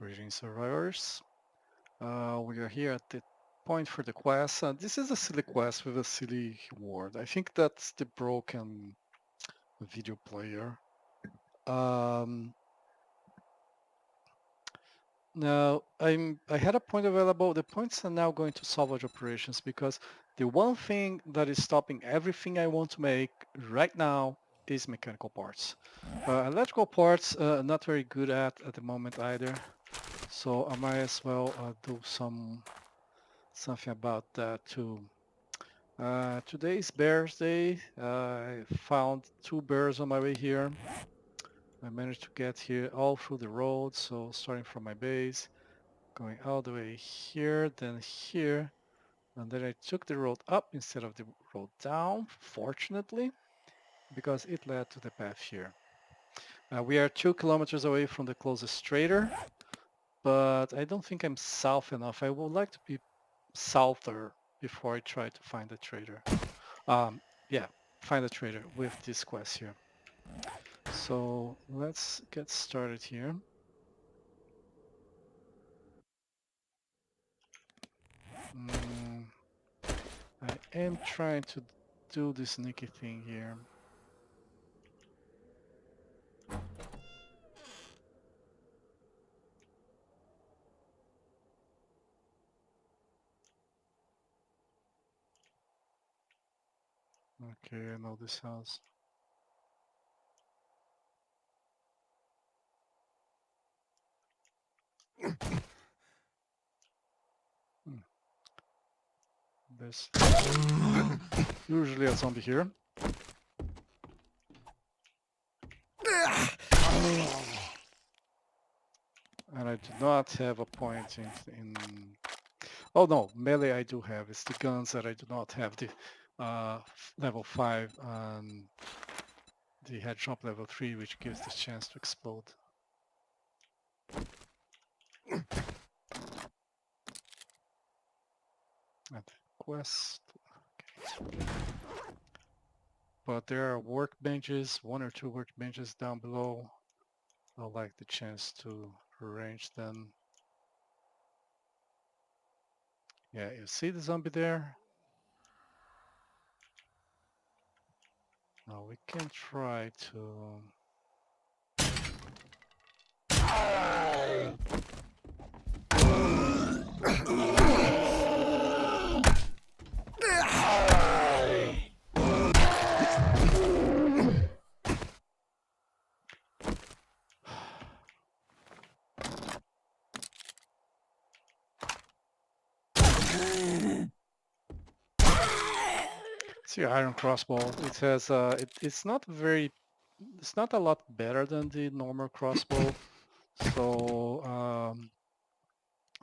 Greetings, survivors. We are here at the point for the quest. This is a silly quest with a silly word. I think that's the broken video player. Now, I had a point available. The points are now going to salvage operations because the one thing that is stopping everything I want to make right now is mechanical parts. Electrical parts, not very good at the moment either. So I might as well do something about that too. Today is Bears Day. I found 2 bears on my way here. I managed to get here all through the road, so starting from my base, going all the way here, then here, and then I took the road up instead of the road down, fortunately, because it led to the path here. We are 2 kilometers away from the closest trader, but I don't think I'm south enough. I would like to be souther before I try to find the trader. Yeah, find a trader with this quest here. So let's get started here. I am trying to do this sneaky thing here. Okay, I know this house. There's usually a zombie here. And I do not have a point in... Oh no, melee I do have. It's the guns that I do not have. The level 5 and the head drop level 3, which gives the chance to explode. And quest. Okay. But there are workbenches, 1 or 2 workbenches down below. I like the chance to arrange them. Yeah, you see the zombie there? Now we can try to... See, iron crossbow. It has it's not a lot better than the normal crossbow. So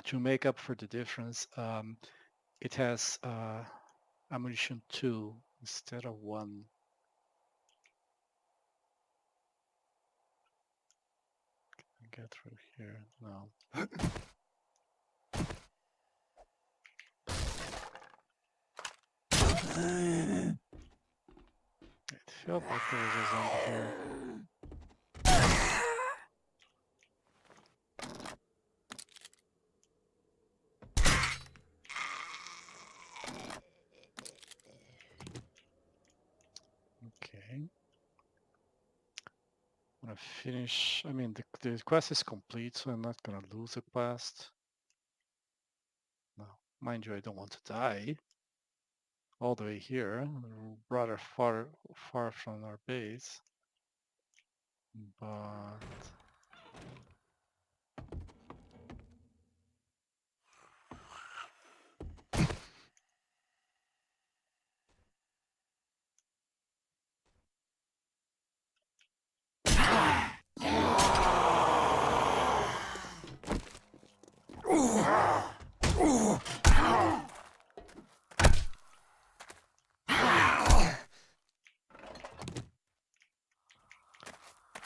to make up for the difference, it has ammunition 2 instead of 1. Can I get through here? No. It felt like there was a zombie here. Okay. I'm gonna finish. I mean, the quest is complete, so I'm not gonna lose a quest. No, mind you, I don't want to die all the way here, rather far from our base. But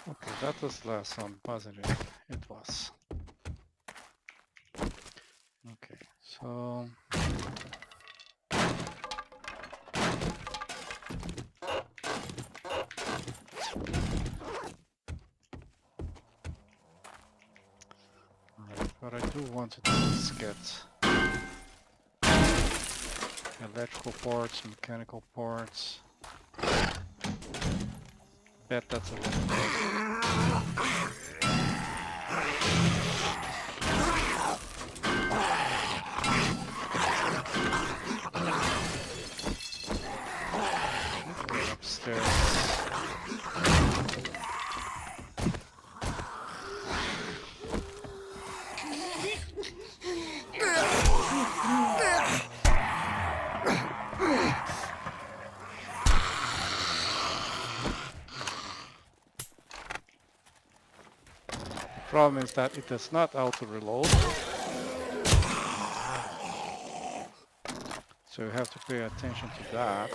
okay, that was the last one, wasn't it? It was. Okay, so What I do want to do is get electrical parts, mechanical parts. Bet that's a little get upstairs. Problem is that it does not auto-reload, so you have to pay attention to that.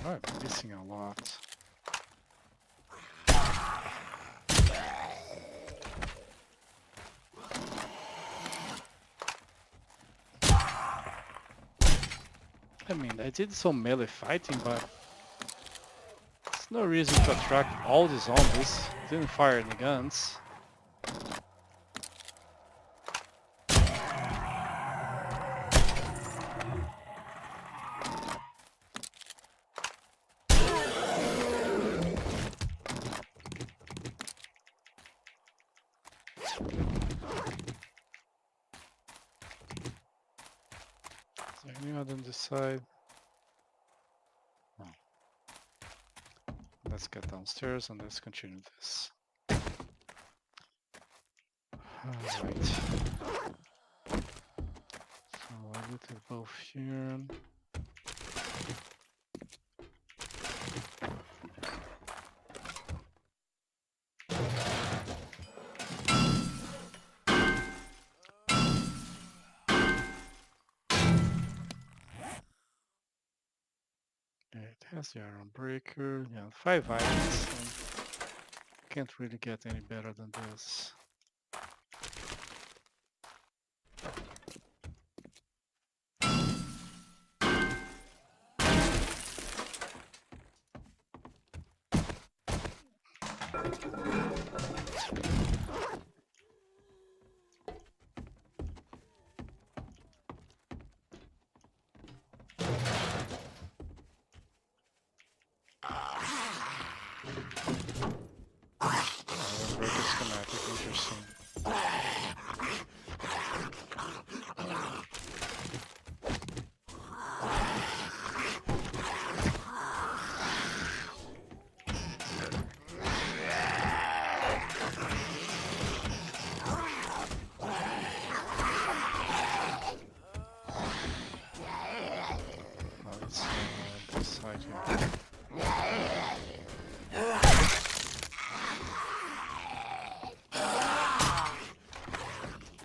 I'm missing a lot. I mean, I did some melee fighting, but there's no reason to attract all the zombies. Didn't fire any guns. Is there anyone on this side? No. Let's get downstairs and let's continue this. Alright. So I will do both here. It has the iron breaker. Yeah, 5 items. Can't really get any better than this. Breaker schematic, interesting. Let's this side here.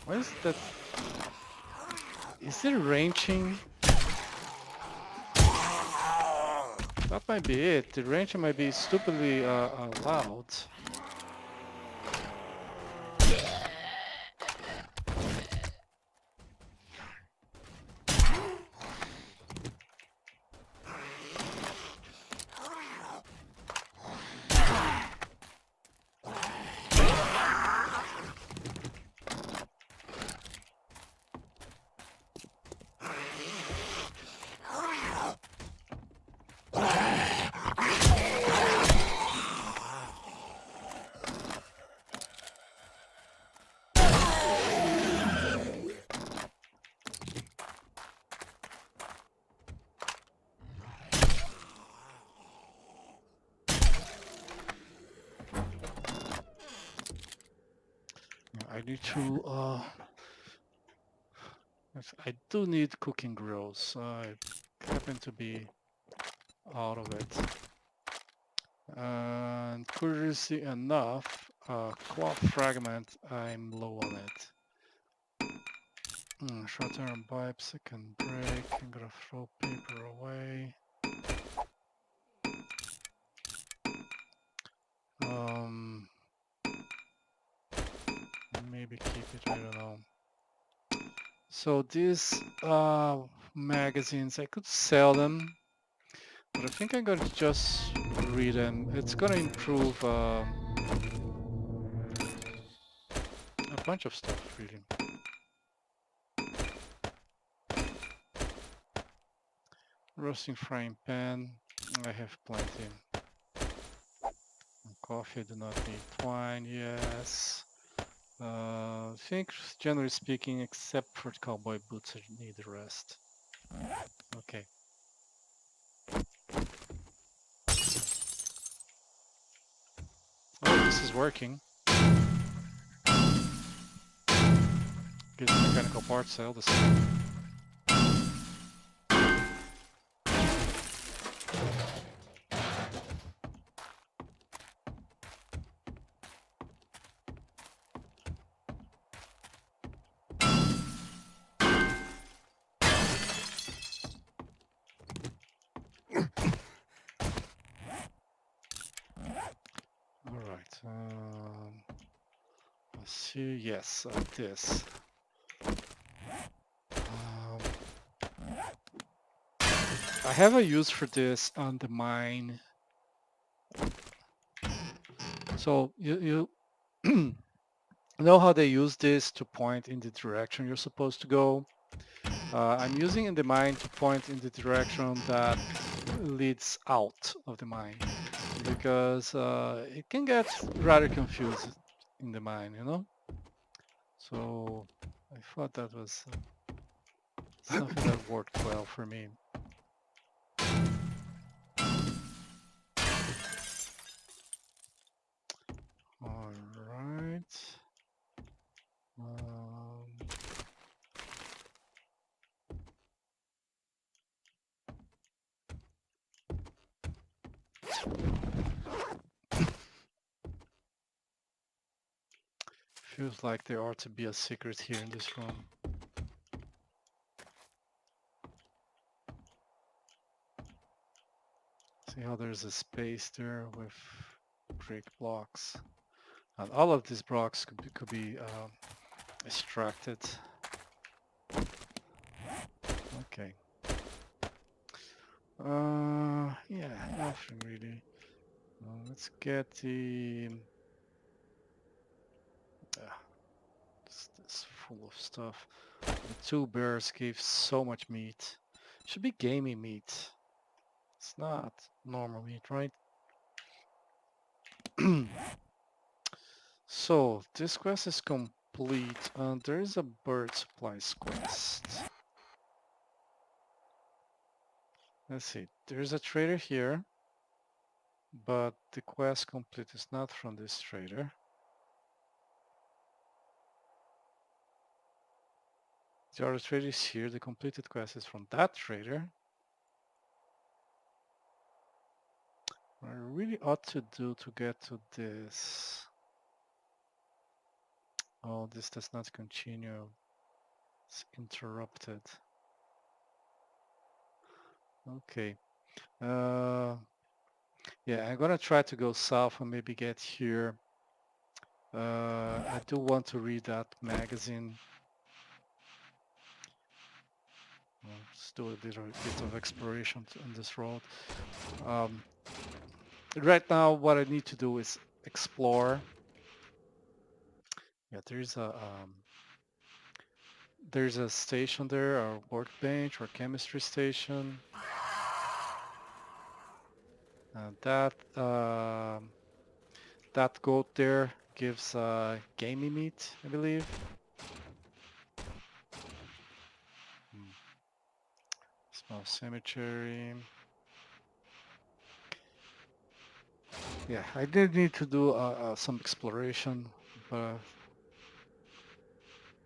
What is that? Is it wrenching? That might be it. The wrenching might be stupidly loud. I need to I do need cooking grills. I happen to be out of it. And curiously enough, cloth fragment, I'm low on it. Short iron pipes I can break. I'm gonna throw paper away. Maybe keep it, I don't know. So these magazines, I could sell them, but I think I'm going to just read them. It's going to improve a bunch of stuff, really. Roasting frying pan, I have plenty. Coffee, I do not need. Twine, yes. I think, generally speaking, except for cowboy boots, I need the rest. Okay. Oh, this is working. Gives me mechanical parts sale the same. Alright. Let's see. Yes, this. I have a use for this on the mine. So you know how they use this to point in the direction you're supposed to go? I'm using in the mine to point in the direction that leads out of the mine because it can get rather confused in the mine, you know? So I thought that was something that worked well for me. All right. Feels like there ought to be a secret here in this room. See how there's a space there with brick blocks. And all of these blocks could be extracted. Okay. Yeah, nothing really. Let's get the... this full of stuff. The two bears gave so much meat. Should be gamey meat. It's not normal meat, right? So, this quest is complete. There is a bird supplies quest. Let's see. There's a trader here, but the quest complete is not from this trader. The other trader is here. The completed quest is from that trader. What I really ought to do to get to this... Oh, this does not continue. It's interrupted. Okay. Yeah, I'm gonna try to go south and maybe get here. I do want to read that magazine. Let's do a bit of exploration on this road. Right now, what I need to do is explore. Yeah, there's a station there, a workbench or chemistry station. That that goat there gives gamey meat, I believe. Small cemetery. Yeah, I did need to do some exploration, but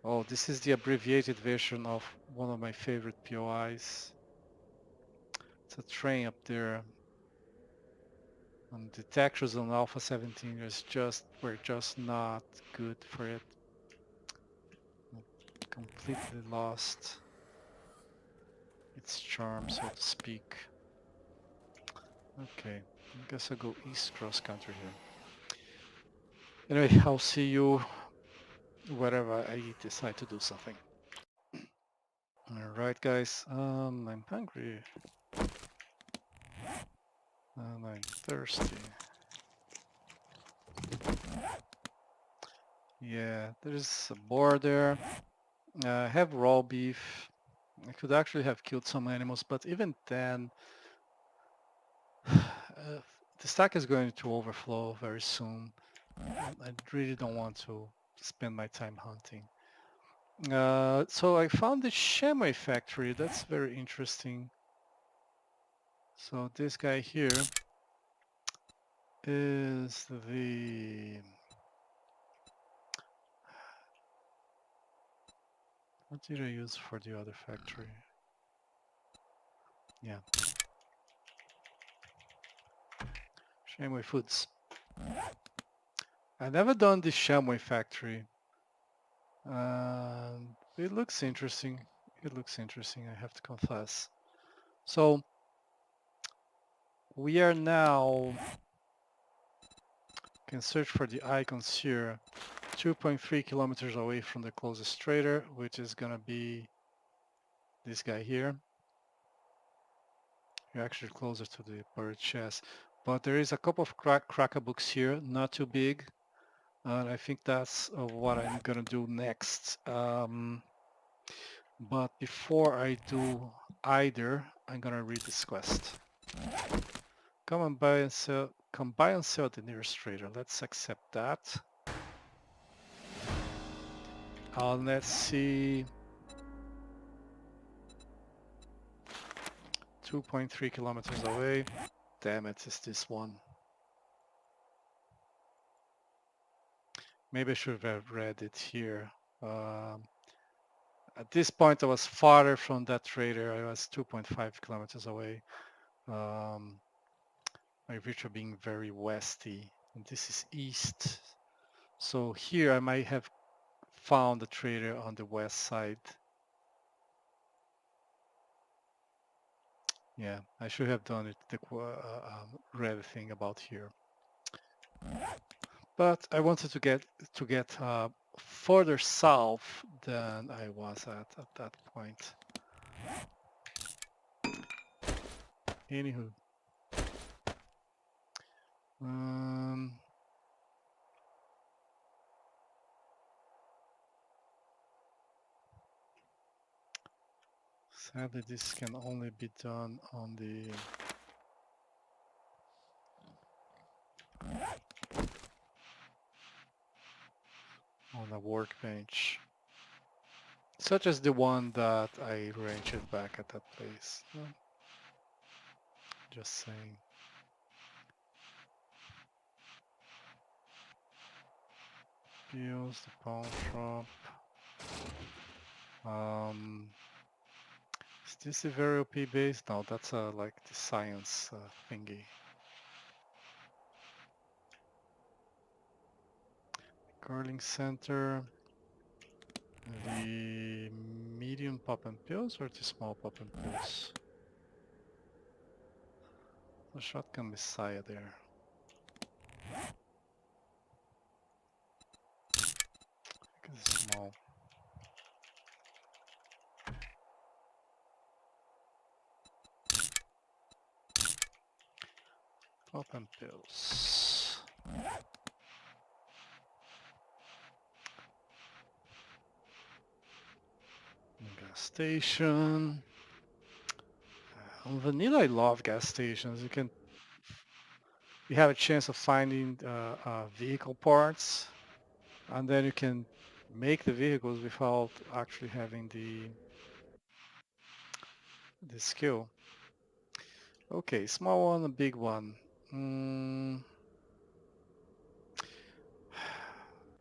oh, this is the abbreviated version of one of my favorite POIs. It's a train up there. And the textures on Alpha 17 were just not good for it. completely lost its charm, so to speak. Okay, I guess I'll go east cross country here. Anyway, I'll see you wherever I decide to do something. Alright guys, I'm hungry and I'm thirsty. Yeah, there's a boar there. I have raw beef. I could actually have killed some animals, but even then, the stack is going to overflow very soon. I really don't want to spend my time hunting. So I found the chamois factory. That's very interesting. So this guy here is the... What did I use for the other factory? Yeah, chamois foods. I've never done the chamois factory. It looks interesting. It looks interesting, I have to confess. So we are now, can search for the icons here, 2.3 kilometers away from the closest trader, which is gonna be this guy here. You're actually closer to the bird chest. But there is a couple of cracker books here, not too big. And I think that's what I'm gonna do next. But before I do either, I'm gonna read this quest. Come and buy and sell. Come buy and sell the nearest trader. Let's accept that. Let's see. 2.3 kilometers away. Damn it, it's this one. Maybe I should have read it here. At this point, I was farther from that trader. I was 2.5 kilometers away. My virtue being very westy, and this is east. So here I might have found the trader on the west side. Yeah, I should have done it, the read thing about here. But I wanted to get further south than I was at that point. Anywho, sadly this can only be done on a workbench, such as the one that I rented back at that place. Just saying. Bills, the pawn shop. Is this a very OP base? No, that's like the science thingy. Curling center. The medium pop and pills or the small pop and pills? The shotgun messiah there. I think it's small. Pop and pills. Gas station. On vanilla, I love gas stations. You have a chance of finding vehicle parts, and then you can make the vehicles without actually having the skill. Okay, small one, a big one.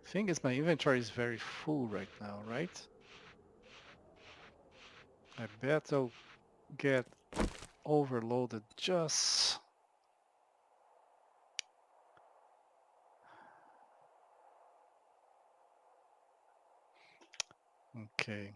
Thing is, my inventory is very full right now, right? I bet I'll get overloaded just... Okay.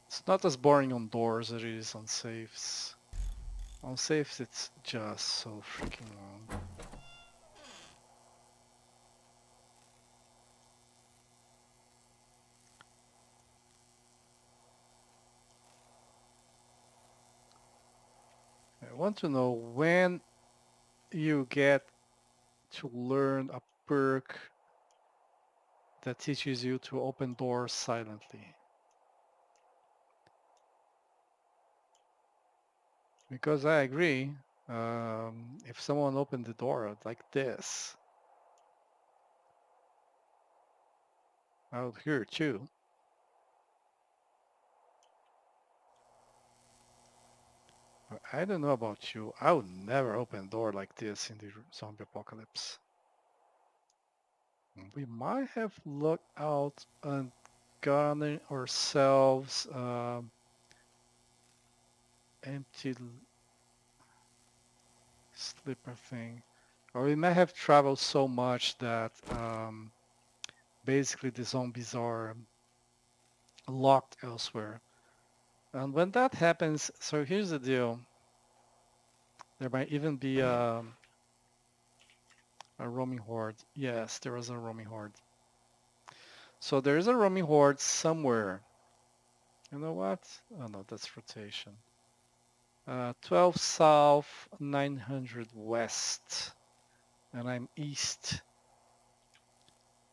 It's not as boring on doors as it is on safes. On safes, it's just so freaking long. I want to know when you get to learn a perk that teaches you to open doors silently. Because I agree, if someone opened the door like this, I would hear it too. But I don't know about you. I would never open a door like this in the zombie apocalypse. We might have looked out and gotten ourselves empty slipper thing. Or we may have traveled so much that basically the zombies are locked elsewhere. And when that happens, so here's the deal. There might even be a roaming horde. Yes, there was a roaming horde. So there is a roaming horde somewhere. You know what? Oh no, that's rotation. 12 south, 900 west. And I'm east.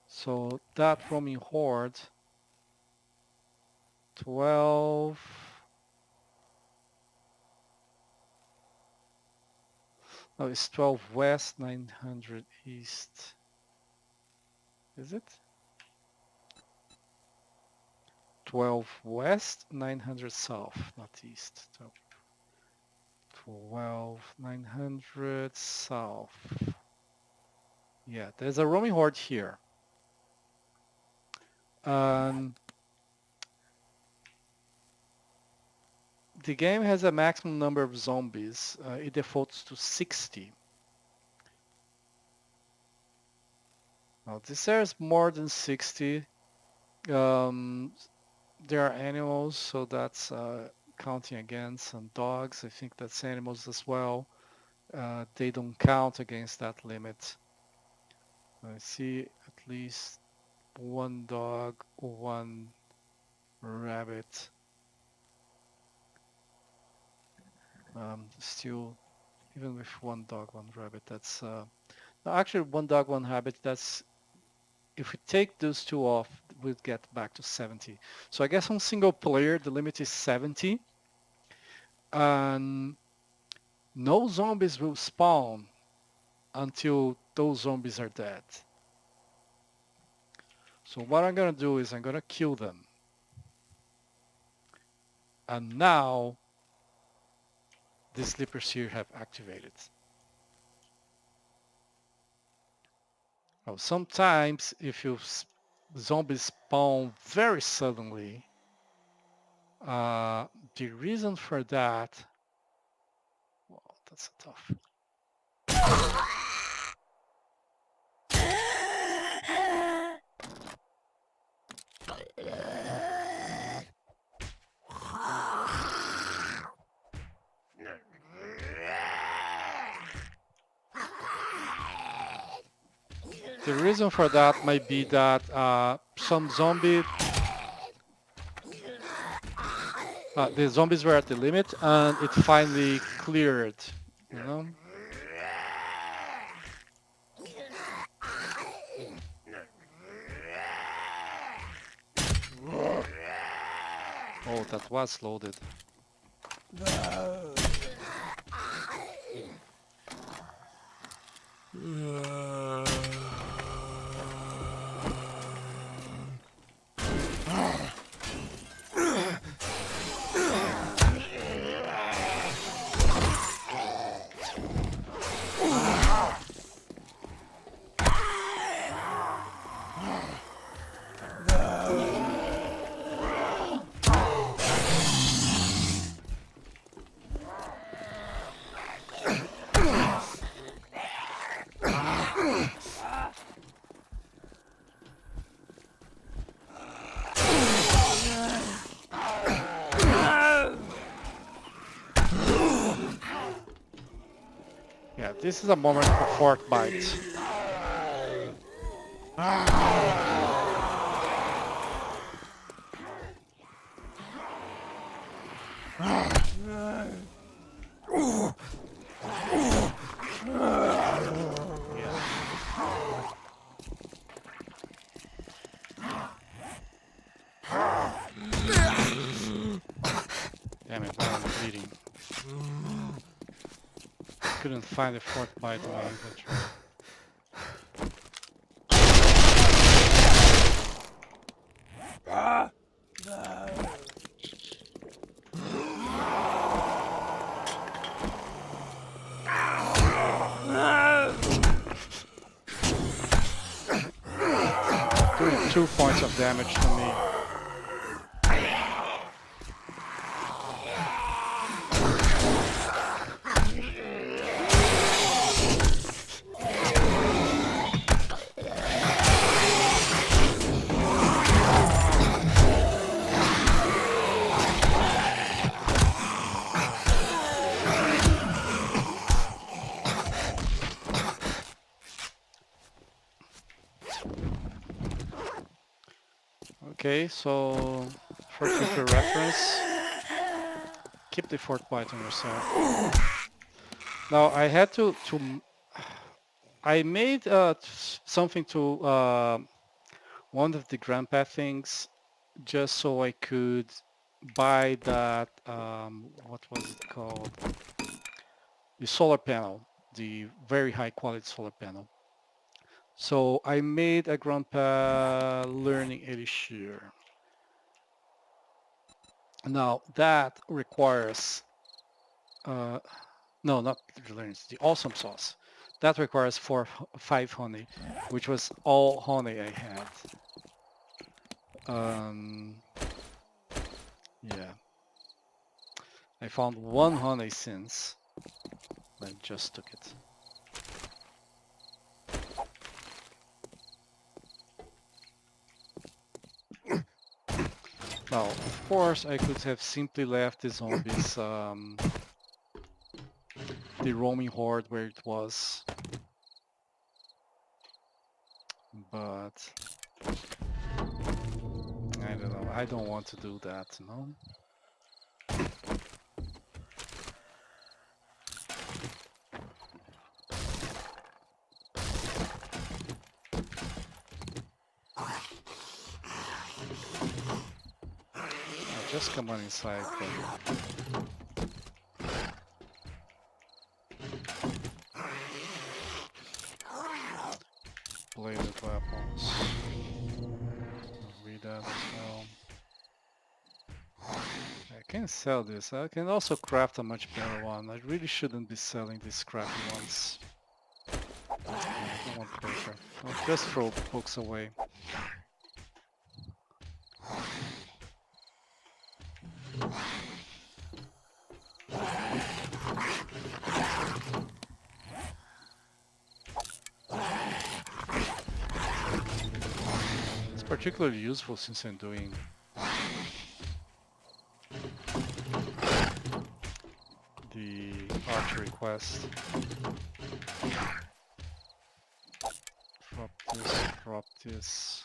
So that roaming horde, 12... No, it's 12 west, 900 east. Is it? 12 west, 900 south, not east. So 12, 900 south. Yeah, there's a roaming horde here. The game has a maximum number of zombies. It defaults to 60. Now, this has more than 60. There are animals, so that's counting against some dogs. I think that's animals as well. They don't count against that limit. I see at least one dog, one rabbit. Still, even with one dog, one rabbit, that's actually one dog, one rabbit. That's if we take those two off, we'd get back to 70. So I guess on single player, the limit is 70. And no zombies will spawn until those zombies are dead. So what I'm gonna do is I'm gonna kill them. And now the sleepers here have activated. Now, sometimes if you zombies spawn very suddenly, the reason for that, well, that's tough. The reason for that might be that some zombie, the zombies were at the limit and it finally cleared, you know? Oh, that was loaded. This is a moment for fort bite. Damn it, now I'm bleeding. Couldn't find a fort bite in my inventory. Doing 2 points of damage to me. Okay, so for future reference, keep the fort bite on yourself. Now I had to I made something to one of the grandpa things just so I could buy that what was it called? The solar panel, the very high quality solar panel. So I made a grandpa learning elixir. Now that requires no, not the learning, the awesome sauce. That requires 5 honey, which was all honey I had. Yeah. I found 1 honey since. I just took it. Now, of course, I could have simply left the zombies, the roaming horde where it was. But I don't know. I don't want to do that, you know? Just come on inside. Bladed weapons. I'll read that as well. I can sell this. I can also craft a much better one. I really shouldn't be selling these crappy ones. I don't want paper. I'll just throw books away. It's particularly useful since I'm doing the archery quest. Drop this, drop this.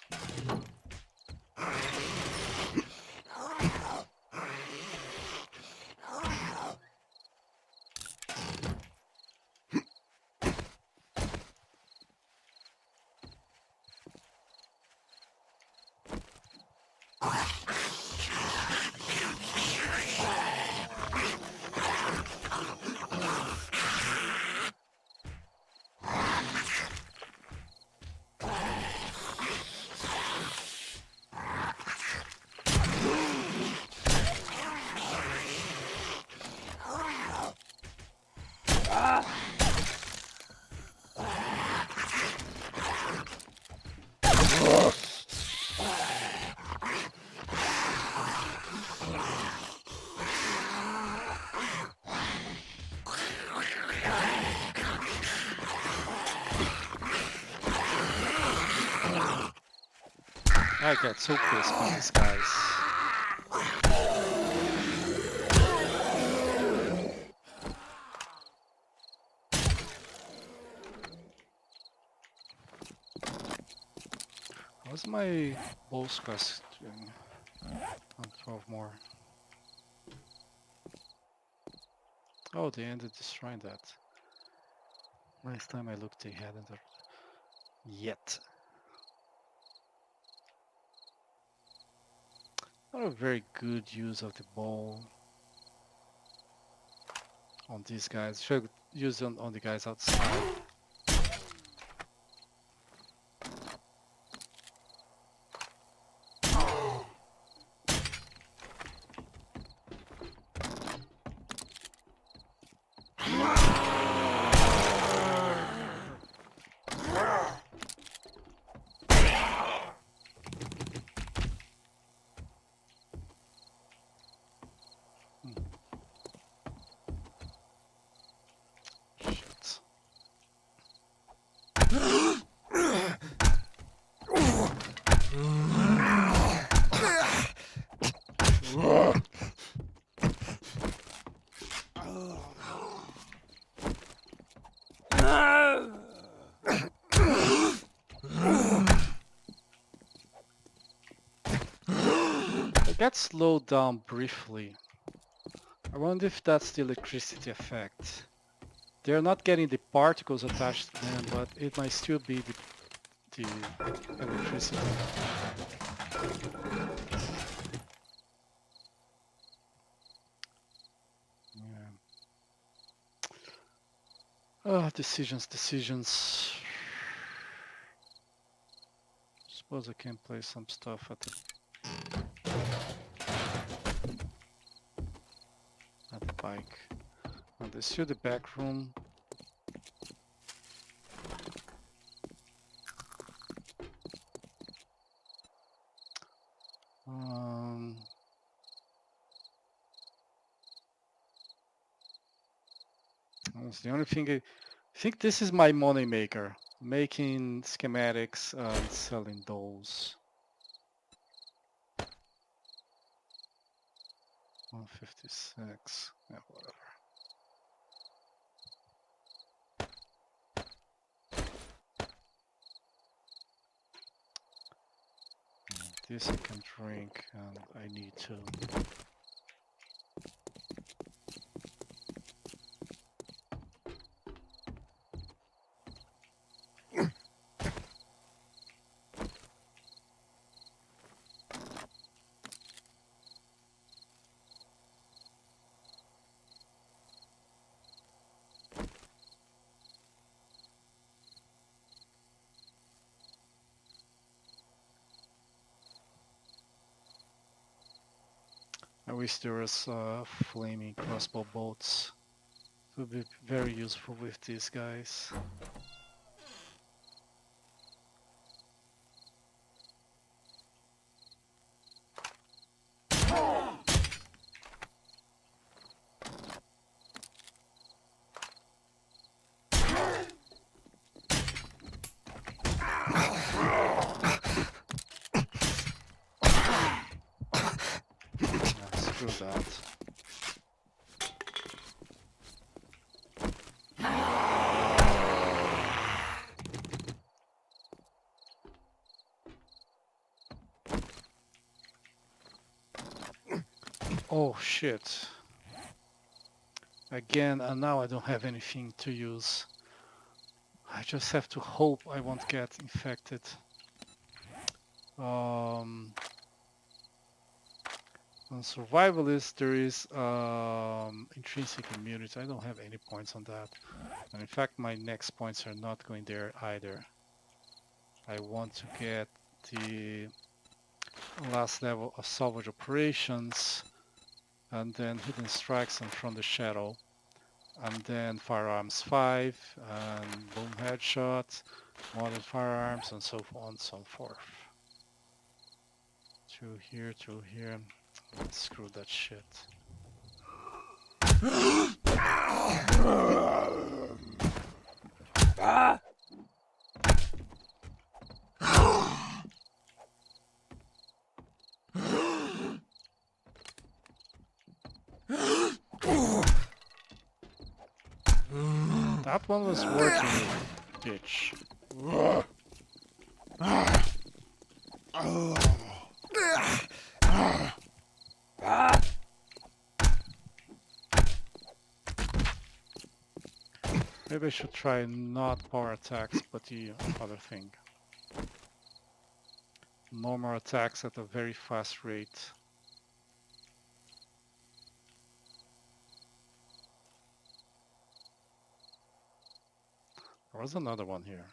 I get so pissed by these guys. How's my boss quest doing? On 12 more. Oh, they ended destroying that. Last time I looked, they hadn't yet. Not a very good use of the ball on these guys. Should use it on the guys outside. Shit. It got slowed down briefly. I wonder if that's the electricity effect. They're not getting the particles attached to them, but it might still be the electricity. Yeah. Oh, decisions. Suppose I can play some stuff at the bike. And there's still the back room. That's the only thing I think this is my money maker. Making schematics and selling those. 156. Yeah, whatever. This I can drink, and I need to. I wish there was flaming crossbow bolts. It would be very useful with these guys. Screw that. Oh shit. Again, and now I don't have anything to use. I just have to hope I won't get infected. On survivalist there is intrinsic immunity. I don't have any points on that. And in fact my next points are not going there either. I want to get the last level of salvage operations, and then hidden strikes and from the shadow, and then firearms 5 and boom headshot, modern firearms, and so on and so forth. 2 here, 2 here. Screw that shit. That one was working, bitch. Maybe I should try not power attacks, but the other thing. Normal attacks at a very fast rate. There was another one here.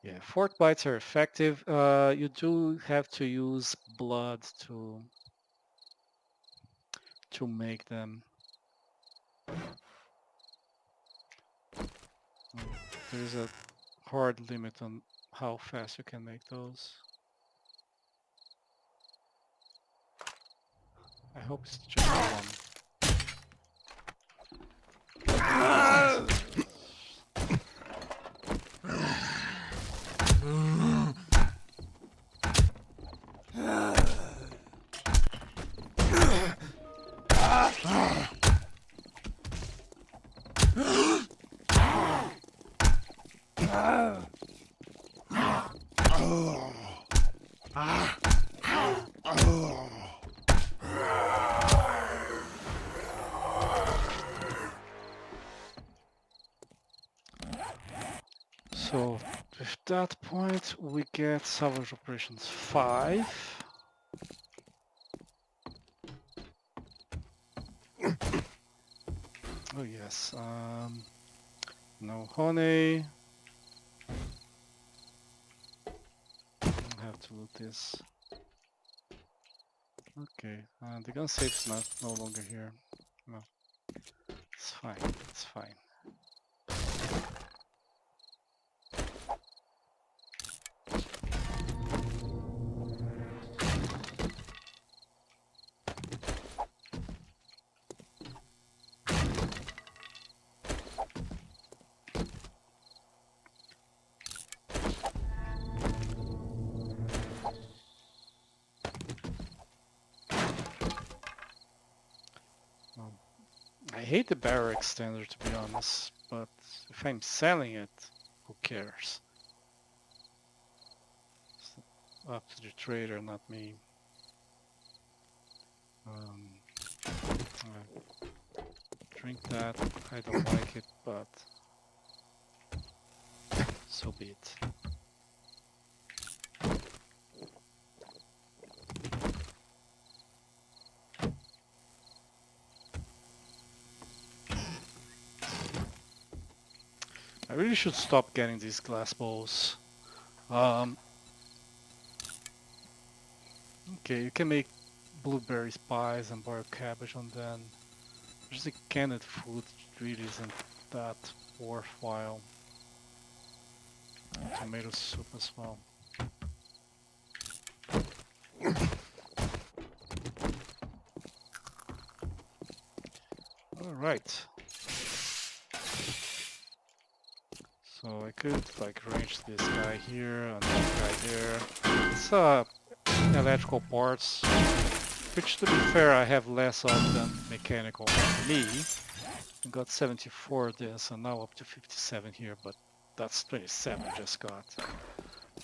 Yeah, fork bites are effective. You do have to use blood to make them. There's a hard limit on how fast you can make those. I hope it's just one. So with that point we get salvage operations 5. Oh yes, no honey. Don't have to loot this. Okay, the gun safe's no longer here. No, it's fine, it's fine. I hate the barrel extender to be honest, but if I'm selling it, who cares? It's up to the trader, not me. Drink that, I don't like it, but so be it. I really should stop getting these glass bowls. Okay, you can make blueberry pies and boiled cabbage on them. Just the canned food really isn't that worthwhile. Tomato soup as well. Alright. So I could like range this guy here and that guy there. It's electrical parts, which to be fair I have less of than mechanical on me. I got 74 of this and now up to 57 here, but that's 27 I just got.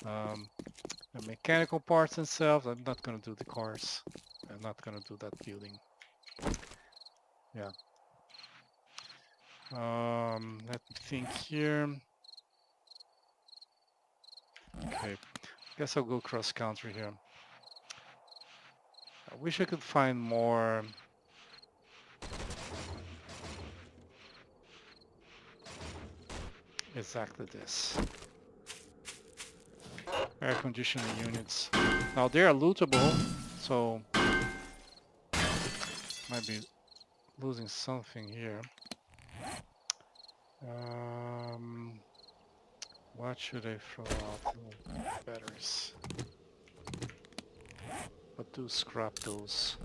The mechanical parts themselves, I'm not gonna do the cars. I'm not gonna do that building. Yeah. Let me think here. Okay, guess I'll go cross country here. I wish I could find more exactly this. Air conditioning units. Now they are lootable, so might be losing something here. What should I throw out? Batteries. But do scrap those.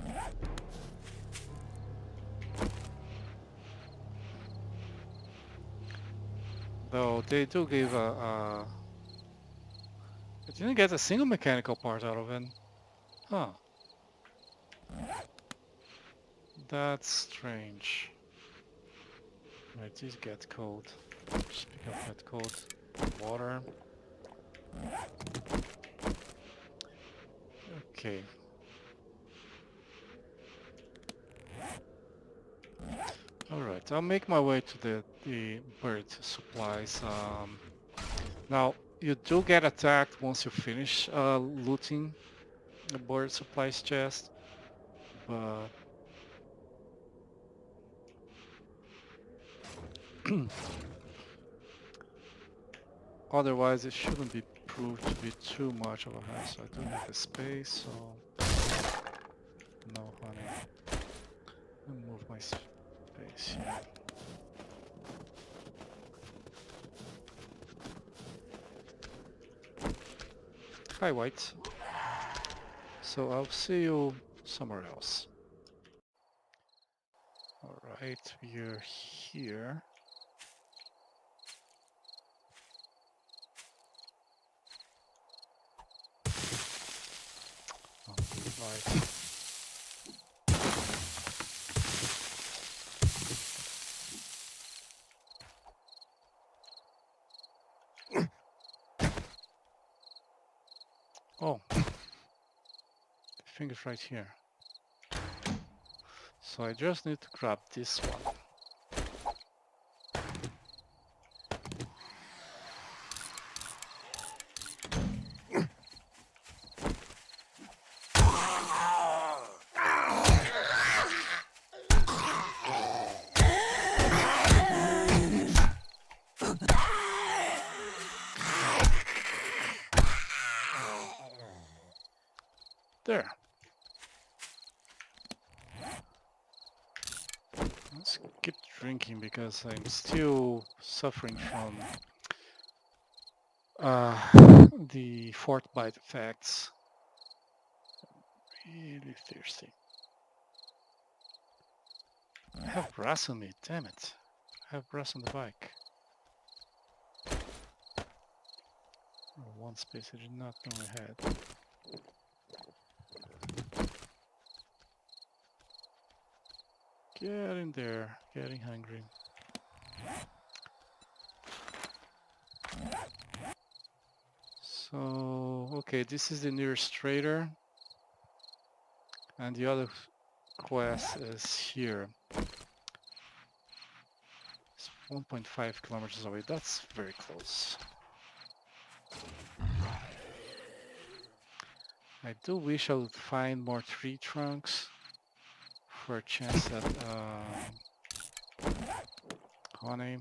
Though they do give I didn't get a single mechanical part out of it. Huh. That's strange. Right, these get cold. Just pick up that cold water. Okay. Alright, I'll make my way to the bird supplies. Now, you do get attacked once you finish looting the bird supplies chest, but otherwise it shouldn't be proved to be too much of a hassle. I do have the space, so no honey. I'll move my space here. Hi, White. So I'll see you somewhere else. Alright, we're here. Oh, right. Oh, the finger's right here. So I just need to grab this one. There. Let's keep drinking because I'm still suffering from the fort bite effects. Really thirsty. I have brass on me, damn it. I have brass on the bike. Oh, one space I did not know I had. Getting there, getting hungry. So, okay, this is the nearest trader. And the other quest is here. It's 1.5 kilometers away. That's very close. I do wish I would find more tree trunks for a chance at honey.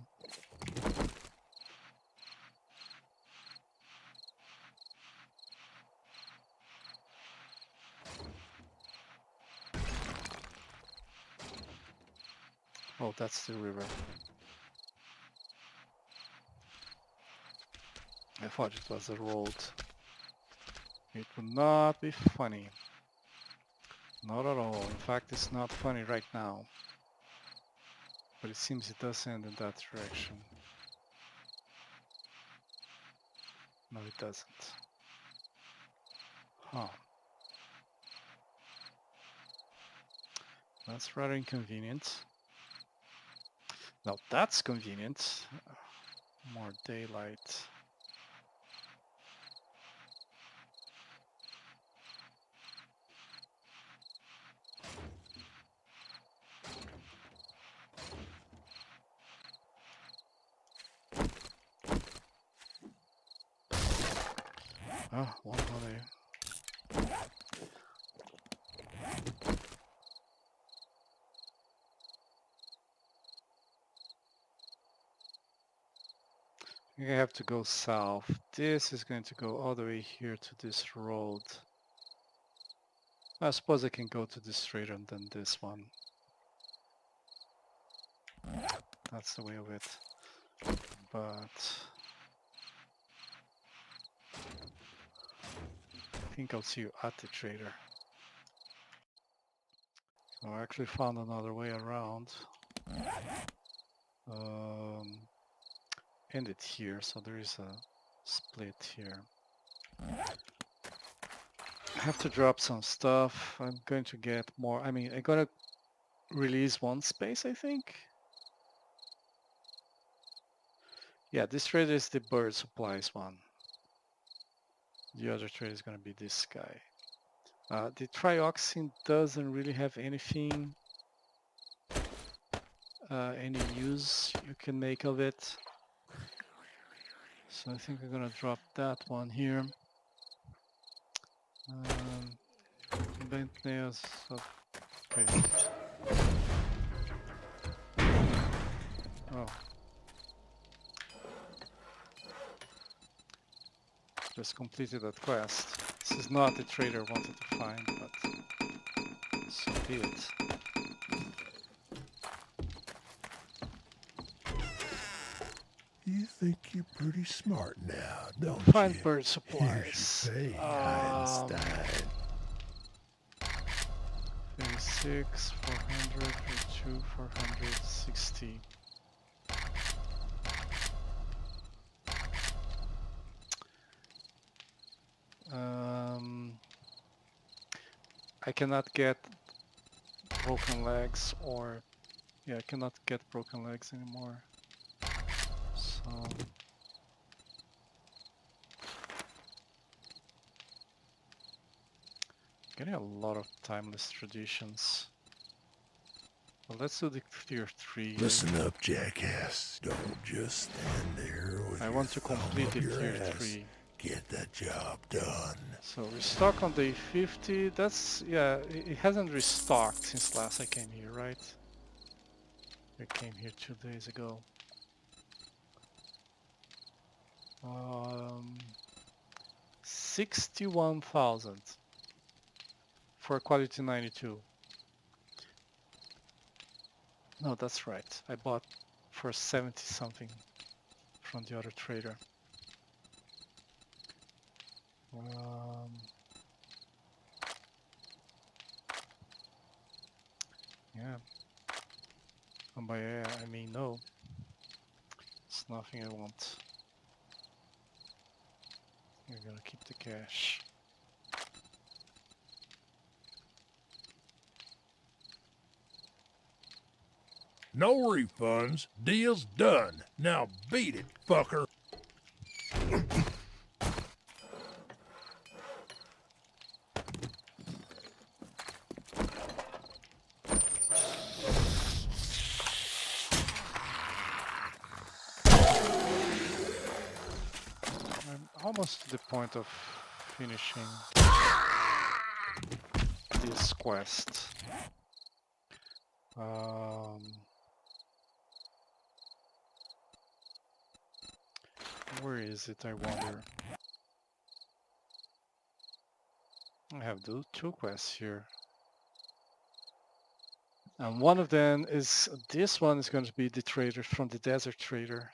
Oh, that's the river. I thought it was a road. It would not be funny. Not at all. In fact, it's not funny right now. But it seems it does end in that direction. No, it doesn't. Huh. That's rather inconvenient. Now that's convenient. More daylight. Ah, one honey. I think I have to go south. This is going to go all the way here to this road. I suppose I can go to this straighter than this one. That's the way of it. But I think I'll see you at the trader. So I actually found another way around. End it here, so there is a split here. I have to drop some stuff. I'm going to get more. I mean, I gotta release one space, I think. Yeah, this trader is the bird supplies one. The other trader is going to be this guy. The trioxin doesn't really have anything, any use you can make of it. So I think I'm going to drop that one here. Bent nails. Okay. Oh. Just completed that quest. This is not the trader I wanted to find, but so be it. You think you're pretty smart now, don't Find you? bird Here's supplies. your pay, Einstein. 36, 400, 42, 460. I cannot get broken legs or... Yeah, I cannot get broken legs anymore. So... Getting a lot of timeless traditions. Well, let's do the tier 3 here. Listen up, jackass. Don't just stand there with I your want to thumb complete up the your tier ass. 3. Get that job done. So we're stuck on day 50. That's, yeah, it hasn't restocked since last I came here, right? I came here 2 days ago. 61,000 for quality 92. No, that's right. I bought for 70 something from the other trader. Yeah. And by yeah, I mean no. It's nothing I want. You're gonna keep the cash. No refunds. Deal's done. Now beat it, fucker. I'm almost to the point of finishing this quest. Where is it, I wonder? I have two quests here. And one of them is, this one is going to be the trader from the desert trader.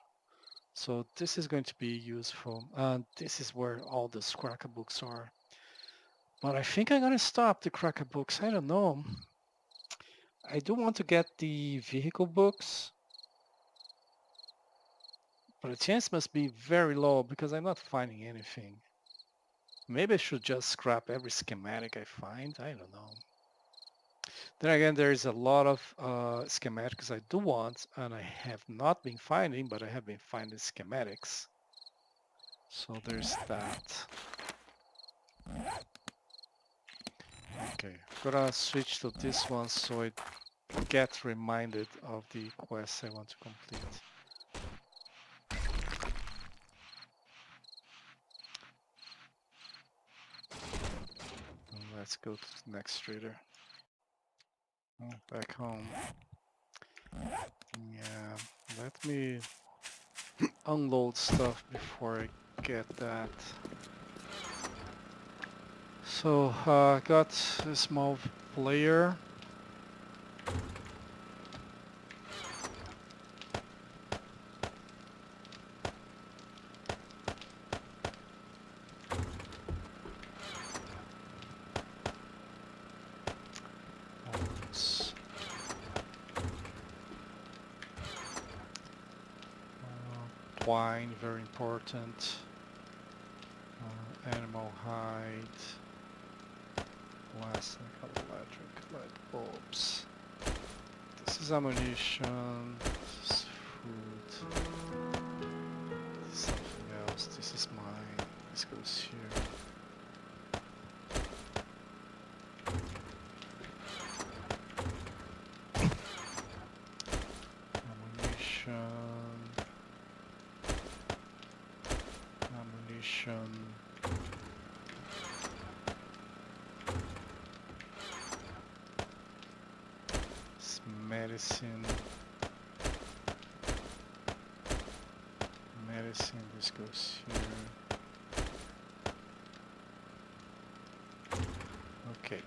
So this is going to be useful. And this is where all the Scraka books are. But I think I'm going to stop the Kraka books. I don't know. I do want to get the vehicle books. But the chance must be very low because I'm not finding anything. Maybe I should just scrap every schematic I find. I don't know. Then again, there is a lot of schematics I do want, and I have not been finding, but I have been finding schematics. So there's that. Okay, I'm gonna switch to this one so I get reminded of the quests I want to complete. And let's go to the next trader. Back home. Yeah, let me unload stuff before I get that. So I got a small player. Twine, very important. Animal hide. Plastic, electric, light bulbs. This is ammunition. This is food. This is mine. This goes here. Ammunition. It's medicine. Medicine, this goes here. Okay.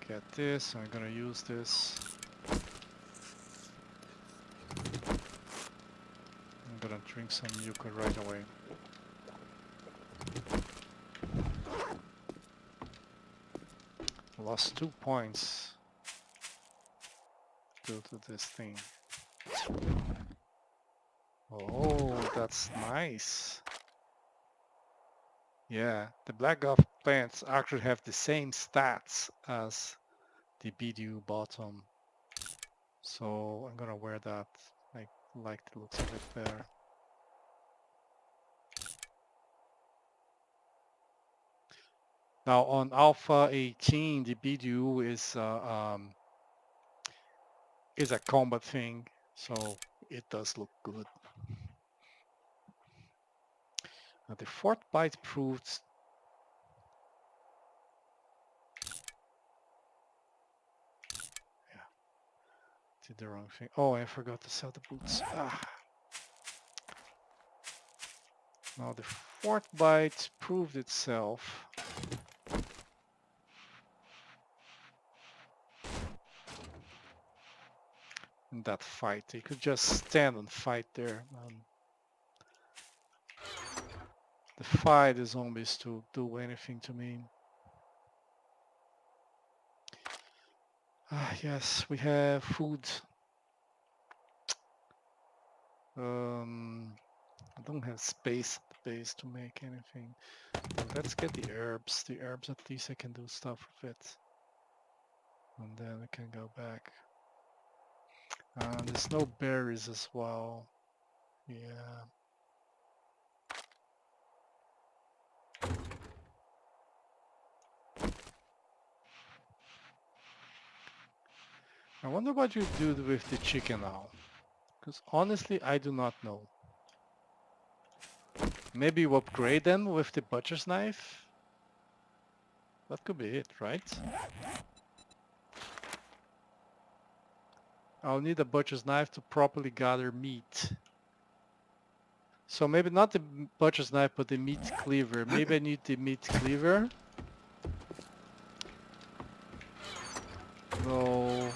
Get this, I'm gonna use this. I'm gonna drink some yucca right away. Lost 2 points due to this thing. Oh, that's nice. Yeah, the black golf plants actually have the same stats as the BDU bottom. So I'm gonna wear that. I like the looks of it better. Now on Alpha 18, the BDU is a combat thing, so it does look good. The fourth bite proved did the wrong thing. Oh, I forgot to sell the boots. Now the fourth bite proved itself. In that fight, you could just stand and fight there. Defy the zombies to do anything to me. Yes, we have food. I don't have space at the base to make anything. But let's get the herbs. The herbs, at least I can do stuff with it. And then we can go back. There's no berries as well. Yeah. I wonder what you do with the chicken now. Because honestly, I do not know. Maybe you upgrade them with the butcher's knife? That could be it, right? I'll need a butcher's knife to properly gather meat. So maybe not the butcher's knife, but the meat cleaver. Maybe I need the meat cleaver. Though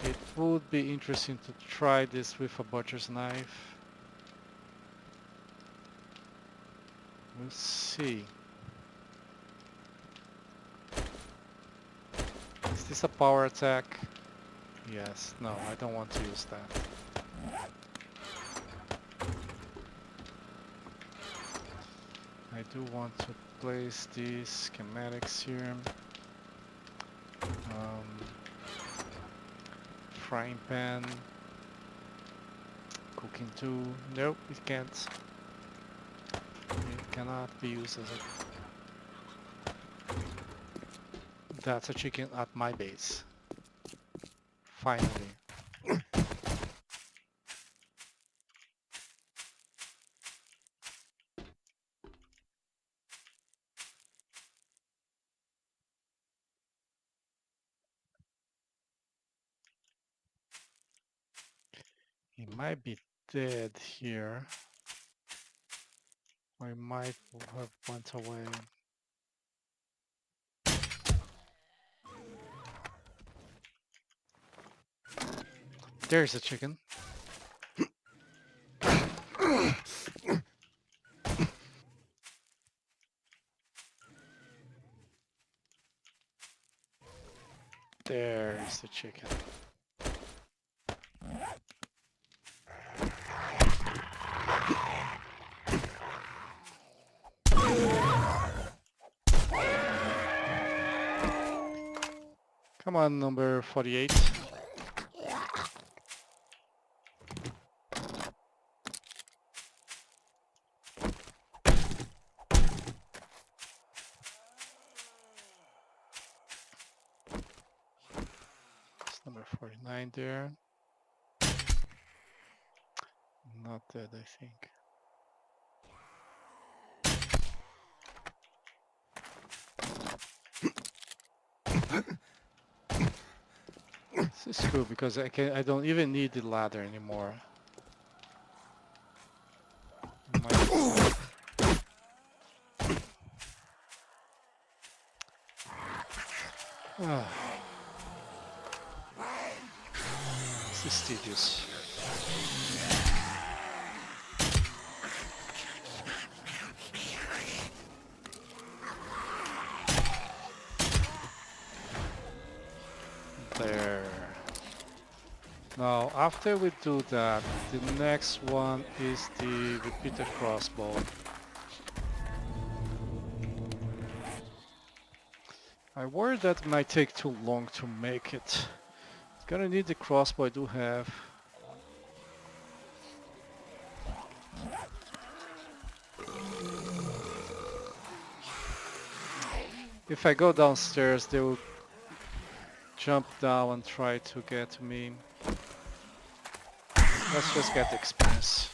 it would be interesting to try this with a butcher's knife. We'll see. Is this a power attack? Yes. No, I don't want to use that. I do want to place these schematics here. Frying pan. Cooking tool. Nope, it can't. It cannot be used as a... That's a chicken at my base. Finally. He might be dead here. Or he might have went away. There's a chicken. There's the chicken. Come on, number 48. It's number 49 there. Not dead, I think. This is cool because I don't even need the ladder anymore. This is tedious. There. Now, after we do that, the next one is the repeater crossbow. I worry that might take too long to make it. It's gonna need the crossbow I do have. If I go downstairs, they will jump down and try to get to me. Let's just get the experience.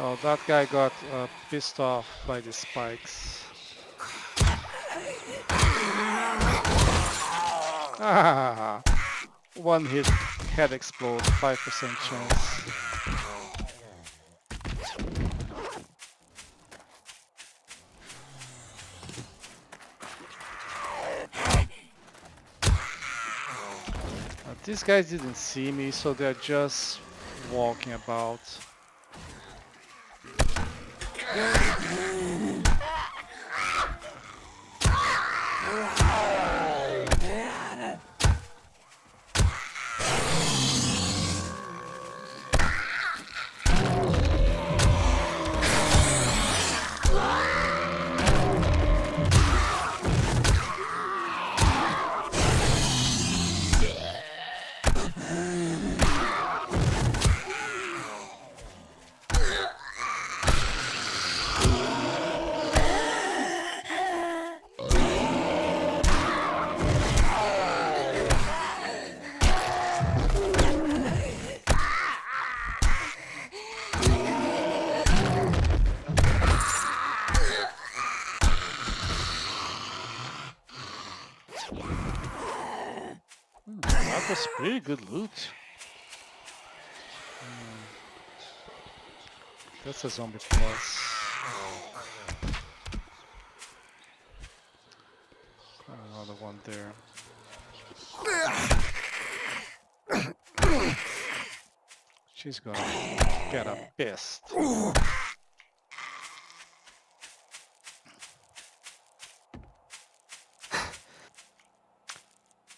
Oh, that guy got pissed off by the spikes. Ah, one hit, head explode, 5% chance. These guys didn't see me, so they're just walking about. That was pretty good loot. That's a zombie plus. Another one there. She's gonna get a pissed.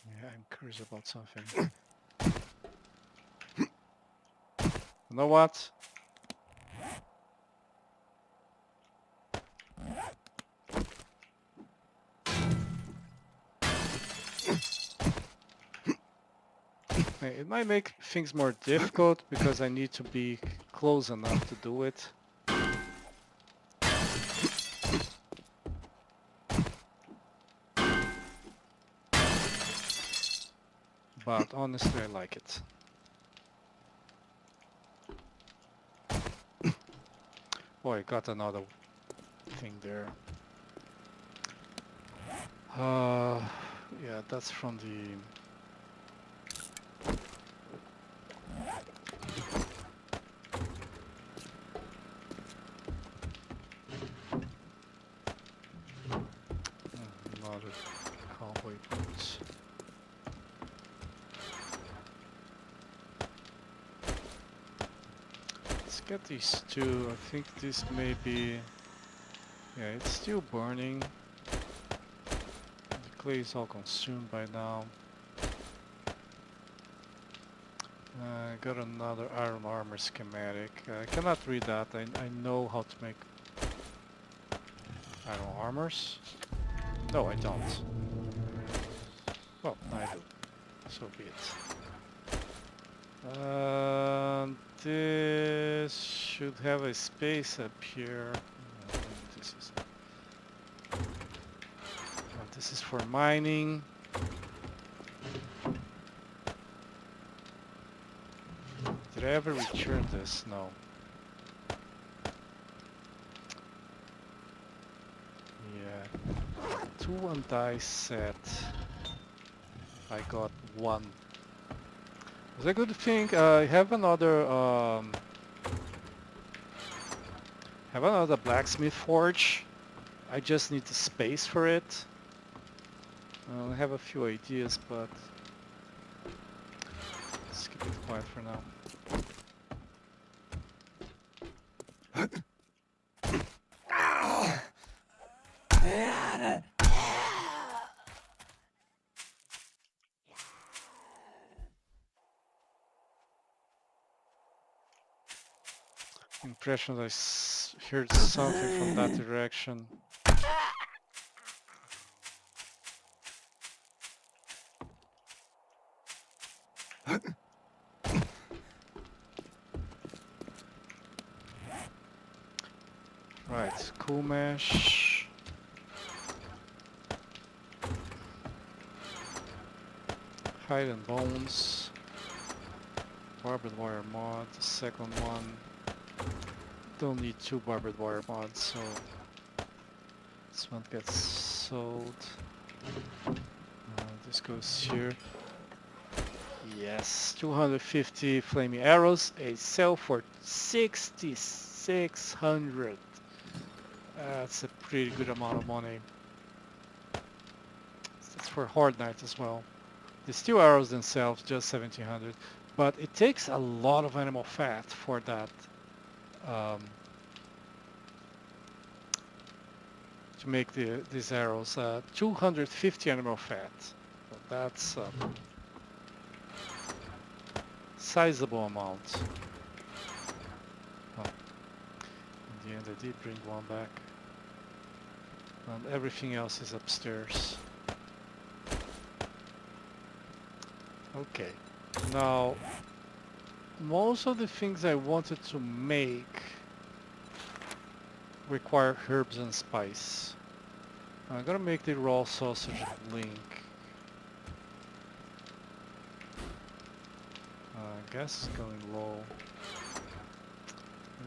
Yeah, I'm curious about something. You know what? It might make things more difficult because I need to be close enough to do it. But honestly, I like it. Oh, I got another thing there. Yeah, that's from the... Not a cowboy boots. Let's get these two. I think this may be... Yeah, it's still burning. The clay is all consumed by now. Got another iron armor schematic. I cannot read that. I know how to make iron armors. No, I don't. Well, I do. So be it. This should have a space up here. This is this is for mining. Did I ever return this? No. Yeah. 2 and die set. I got 1. It's a good thing. I have another blacksmith forge. I just need the space for it. I have a few ideas, but let's keep it quiet for now. Impression I heard something from that direction. Right, cool mesh. Hide and bones. Barbed wire mod, the second one. Don't need 2 barbed wire mods, so this one gets sold. This goes here. Yes, 250 flaming arrows. A sell for 6,600. That's a pretty good amount of money. That's for Horde Knight as well. The steel arrows themselves just 1,700, but it takes a lot of animal fat for that. To make these arrows, 250 animal fat. So that's sizable amount. Oh, in the end I did bring one back. And everything else is upstairs. Okay, now most of the things I wanted to make require herbs and spice. I'm gonna make the raw sausage link. Gas is going low.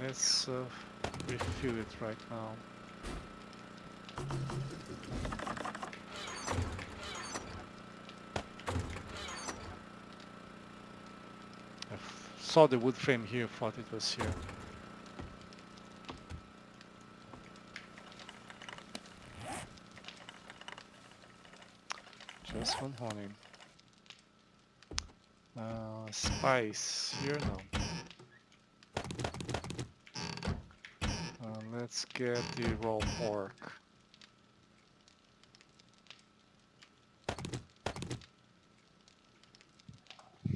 Let's refill it right now. I saw the wood frame here, thought it was here. Just one honey. Spice here, no. Let's get the raw pork. A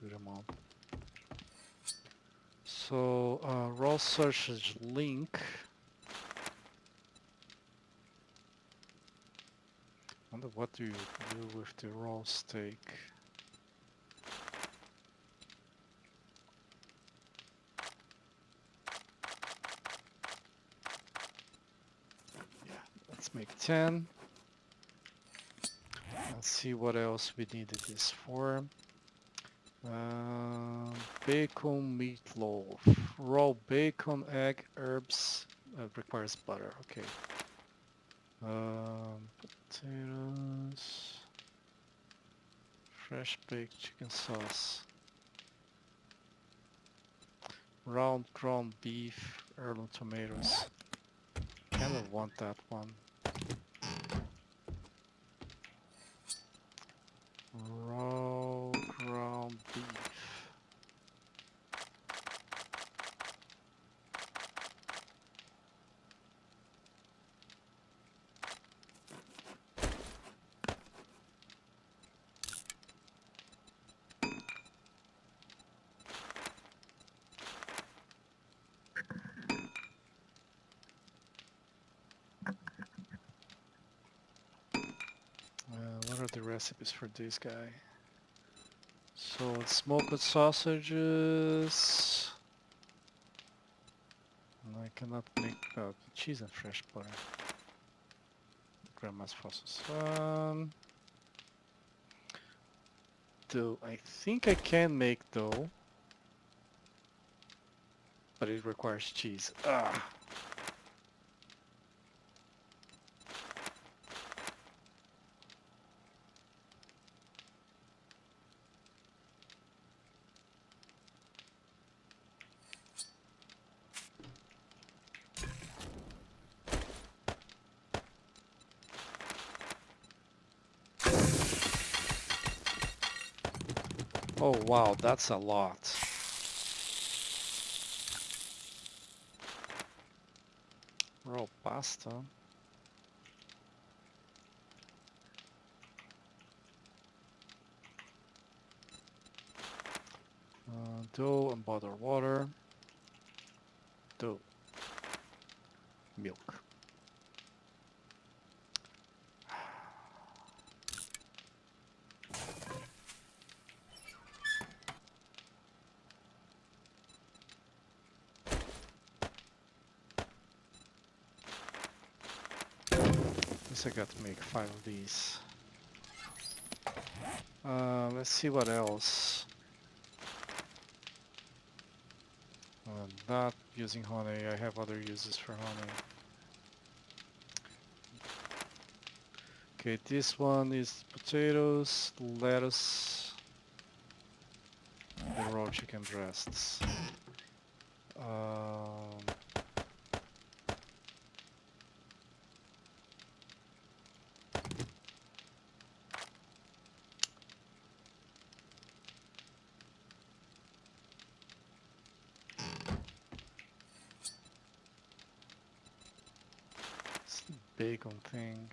good amount. So raw sausage link. Wonder what do you do with the raw steak? Yeah, let's make 10. Let's see what else we needed this for. Bacon meatloaf. Raw bacon, egg, herbs. Requires butter. Okay. Potatoes, fresh baked chicken sauce, round ground beef, heirloom tomatoes. Kind of want that one. Raw ground beef. What are the recipes for this guy? So smoked sausages. And I cannot make cheese and fresh butter. Grandma's fossil one. Dough. I think I can make dough, but it requires cheese. Ah. Oh wow, that's a lot. Raw pasta. Dough and bottled water. Dough. Milk. Guess I got to make 5 of these. Let's see what else. Not using honey. I have other uses for honey. Okay, this one is potatoes, lettuce, the raw chicken breasts. It's the bacon thing.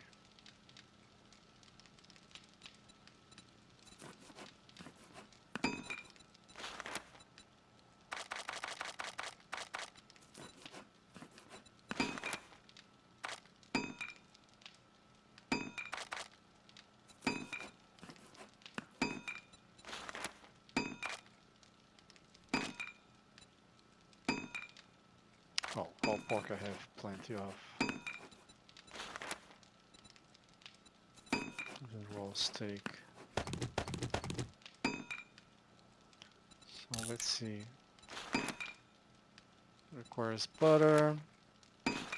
Oh, all pork I have plenty of. The raw steak. So let's see. Requires butter.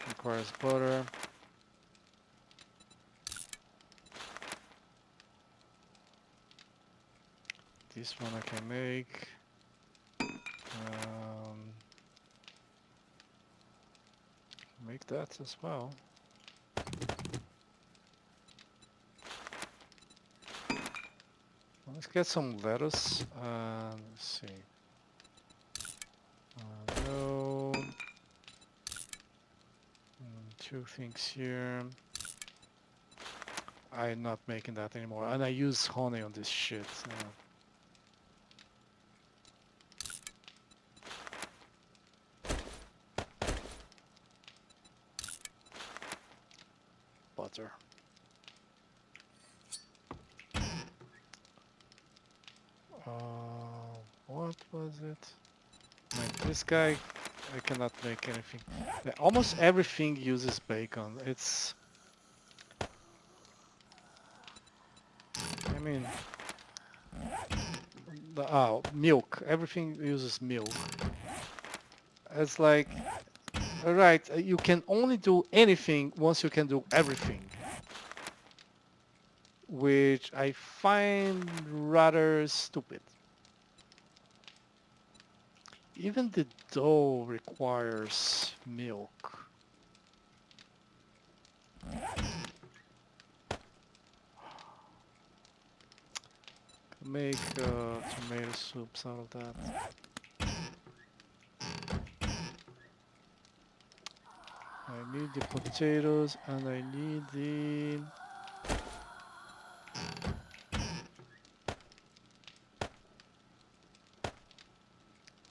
Requires butter. This one I can make. Make that as well. Let's get some lettuce. Let's see. No. 2 things here. I'm not making that anymore. And I use honey on this shit. Butter. What was it? Like this guy, I cannot make anything. Almost everything uses bacon. It's... I mean... milk. Everything uses milk. It's like... Alright, you can only do anything once you can do everything. which I find rather stupid. Even the dough requires milk. Make tomato soups out of that. I need the potatoes and I need the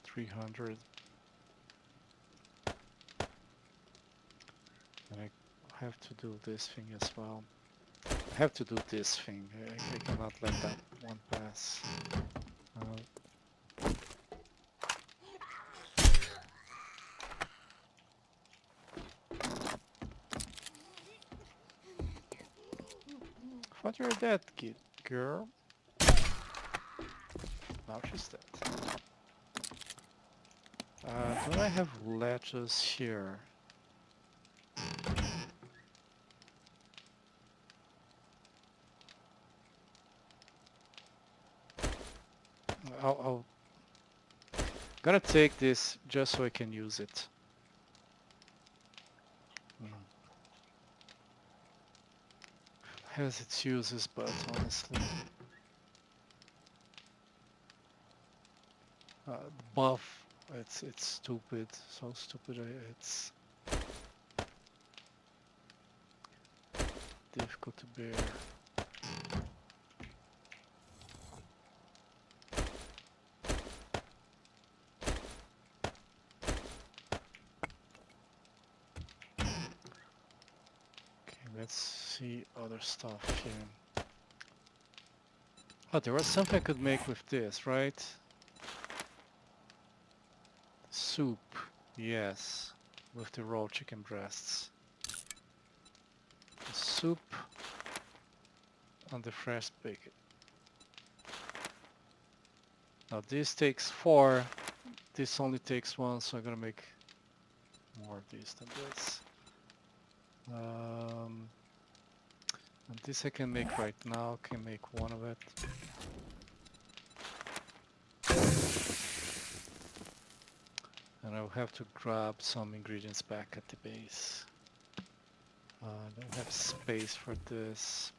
300. And I have to do this thing as well. I have to do this thing. I cannot let that one pass. Thought you were dead, kid, girl. Now she's dead. Do I have lettuce here? I'll gonna take this just so I can use it. Has its uses, but honestly, the buff, it's stupid, so stupid. It's difficult to bear. Let's see other stuff here. Oh, there was something I could make with this, right? Soup, yes, with the raw chicken breasts. The soup and the fresh bacon. Now this takes 4, this only takes 1, so I'm gonna make more of these than this. And this I can make right now, can make 1 of it. And I'll have to grab some ingredients back at the base. I don't have space for this.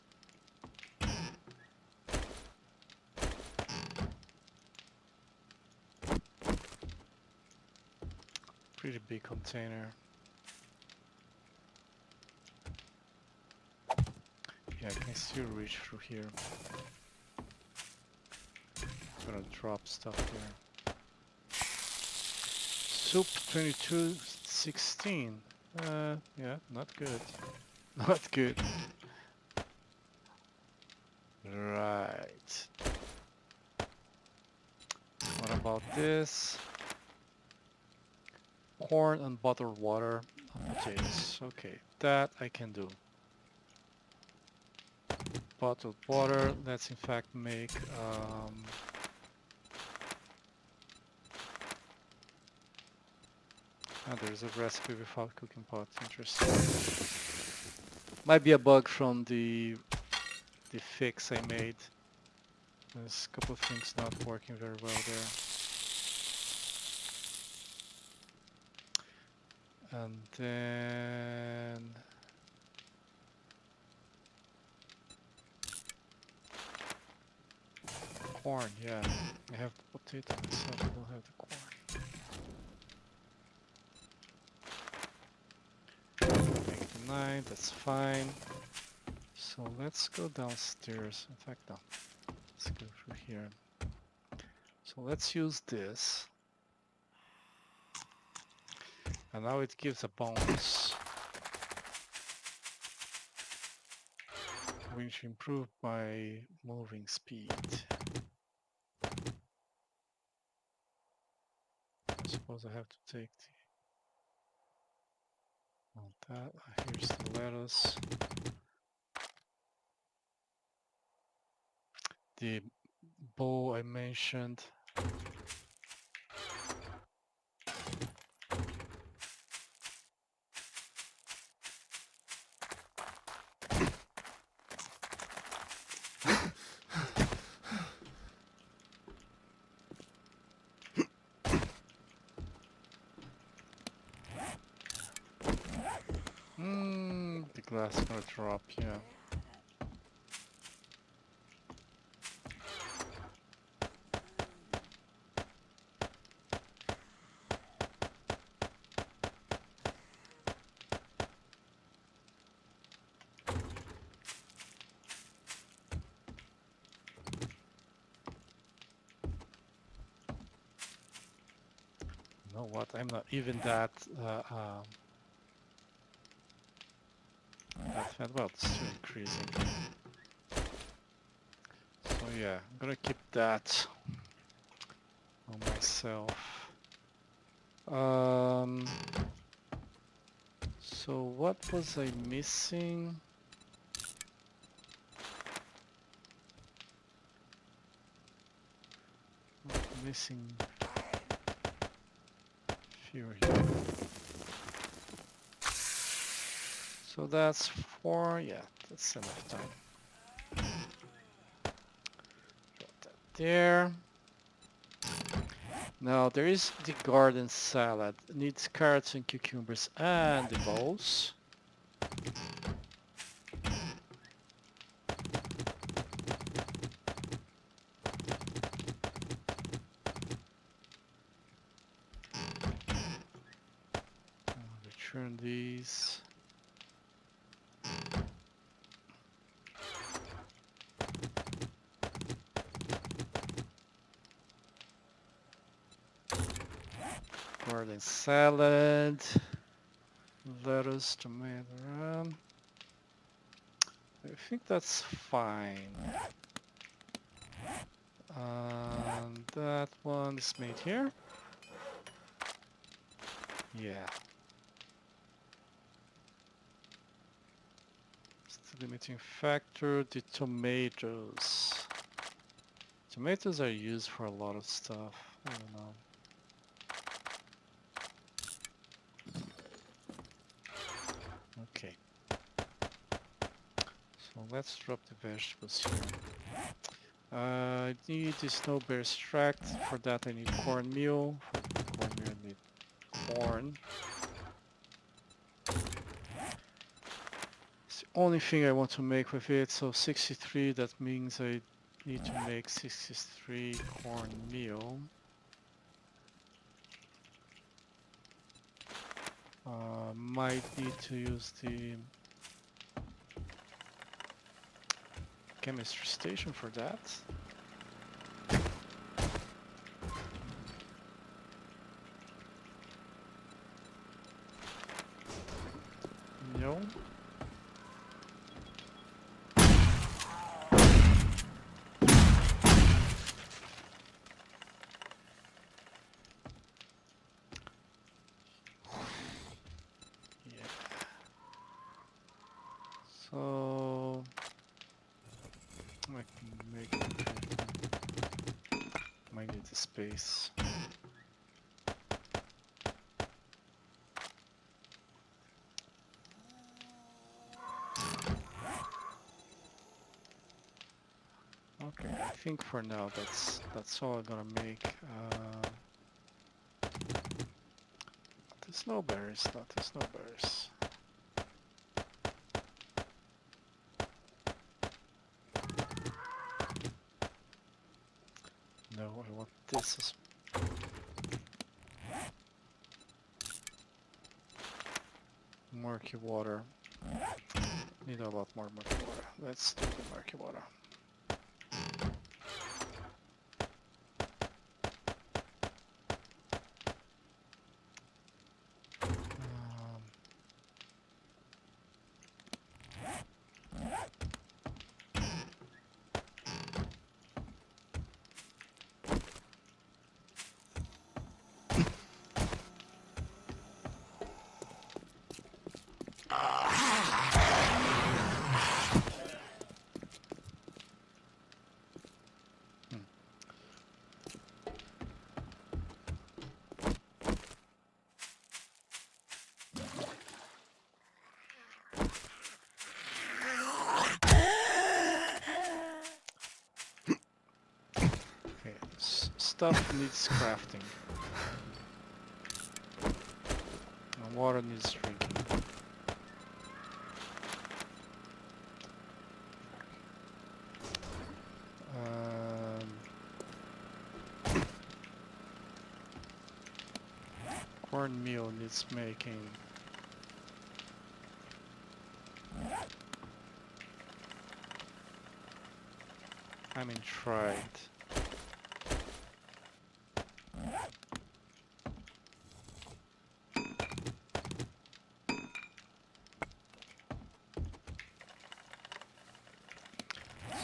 Pretty big container. Yeah, I can still reach through here. I'm gonna drop stuff here. Soup 2216. Yeah, not good. Not good. Right. What about this? Corn and bottled water and potatoes. Okay, that I can do. Bottled water, let's in fact make there's a recipe without cooking pot. Interesting. Might be a bug from the fix I made. There's a couple of things not working very well there. And then corn, yeah. I have the potato myself, I don't have the corn. Make the 9, that's fine. So let's go downstairs. In fact, no. Let's go through here. So let's use this. And now it gives a bonus, which improved my moving speed. I suppose I have to take that. Here's the lettuce. The bow I mentioned. it's gonna drop, yeah. You know what? I'm not even that that fan. Well, it's still increasing. So yeah, I'm gonna keep that on myself. So what was I missing? Missing few here. So that's 4, yeah, that's enough time. Drop that there. Now there is the garden salad. It needs carrots and cucumbers and the bowls. I'll return these. Garden salad, lettuce, tomato. I think that's fine. That one is made here. Yeah. It's the limiting factor, the tomatoes. Tomatoes are used for a lot of stuff. I don't know. Okay. So let's drop the vegetables here. I need the snowberry extract. For that I need cornmeal. For cornmeal I need corn. It's the only thing I want to make with it. So 63, that means I need to make 63 cornmeal. Might need to use the chemistry station for that. No. Yeah. So I can make it. Might need the space. Okay, I think for now that's all I'm gonna make. The snowberries, not the snowberries. No, I want this as murky water. Need a lot more murky water. Let's do the murky water. Um, okay, stuff needs crafting. And water needs drinking. cornmeal needs making. I mean, tried.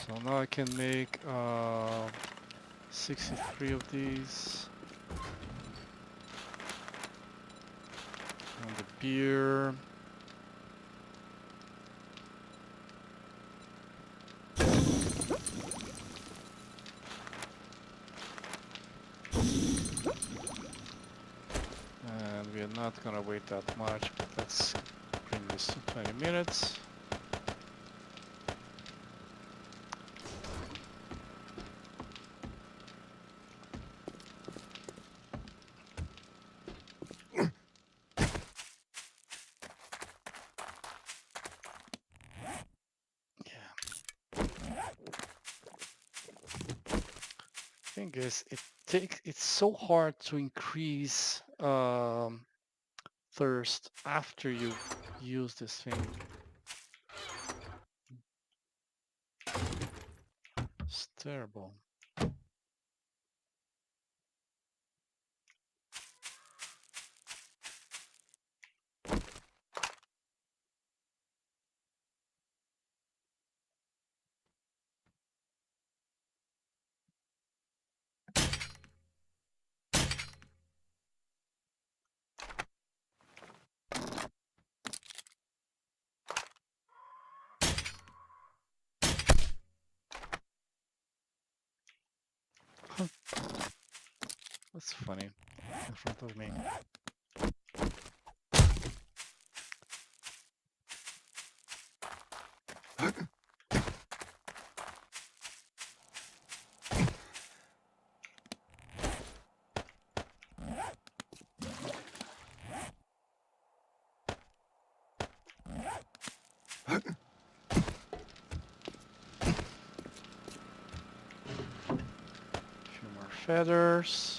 So now I can make 63 of these. And the beer. And we're not gonna wait that much, but let's bring this to 20 minutes. Thing is, it's so hard to increase thirst after you use this thing. It's terrible. That's funny. In front of me. A few more feathers.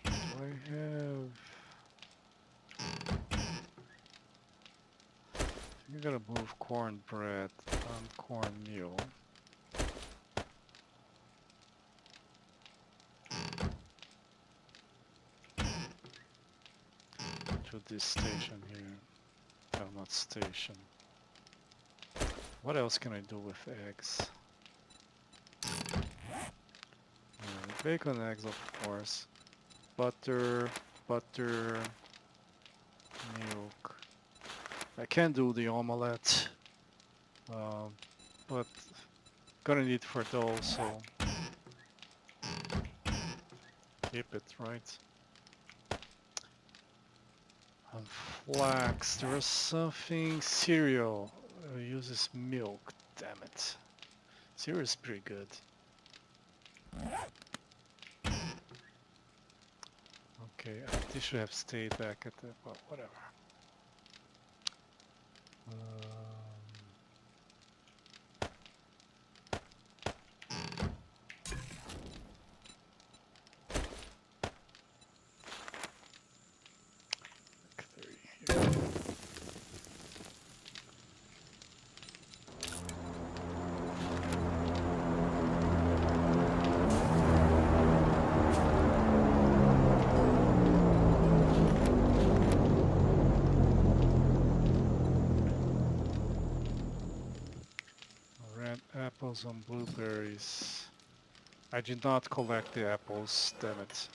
Do I have? You gotta move cornbread and cornmeal. To this station here. No, not station. What else can I do with eggs? Bacon eggs, of course. Butter, butter, milk. I can do the omelette, but gonna need for dough, so keep it, right? And flax, there was something, cereal, uses milk, damn it. Cereal is pretty good. Okay, this should have stayed back at the, well, whatever. There you go. Red apples and blueberries. I did not collect the apples, damn it.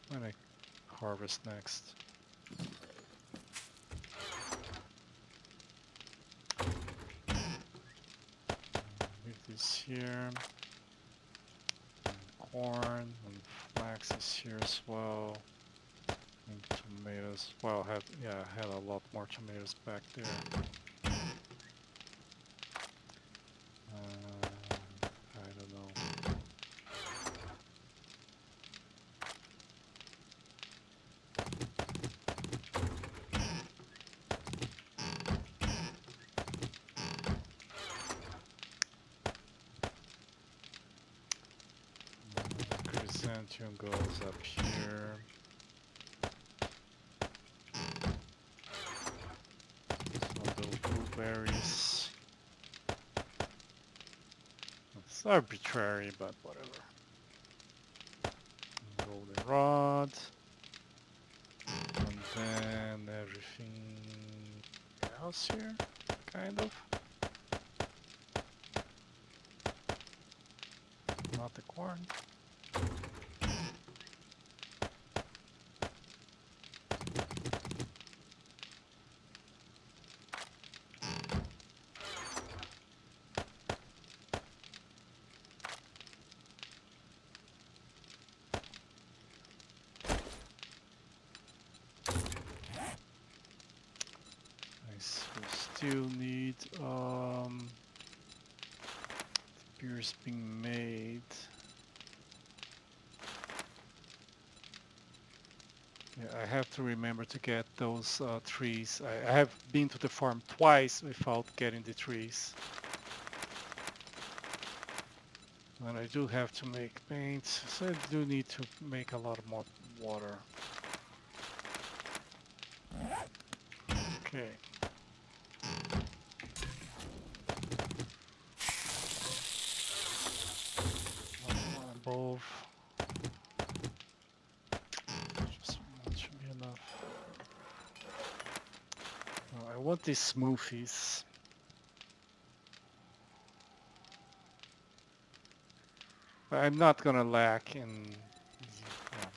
When I harvest next. Leave this here. And corn and flax is here as well. And tomatoes. Well, I had a lot more tomatoes back there. I don't know. Pontoon goes up here. Some little blueberries. It's arbitrary, but whatever. Golden rod. And then everything else here, kind of. Not the corn. We still need beers being made. Yeah, I have to remember to get those trees. I have been to the farm twice without getting the trees. And I do have to make paint, so I do need to make a lot more water. Okay. One above. Just one should be enough. Oh, I want these smoothies. But I'm not gonna lack in. Yeah.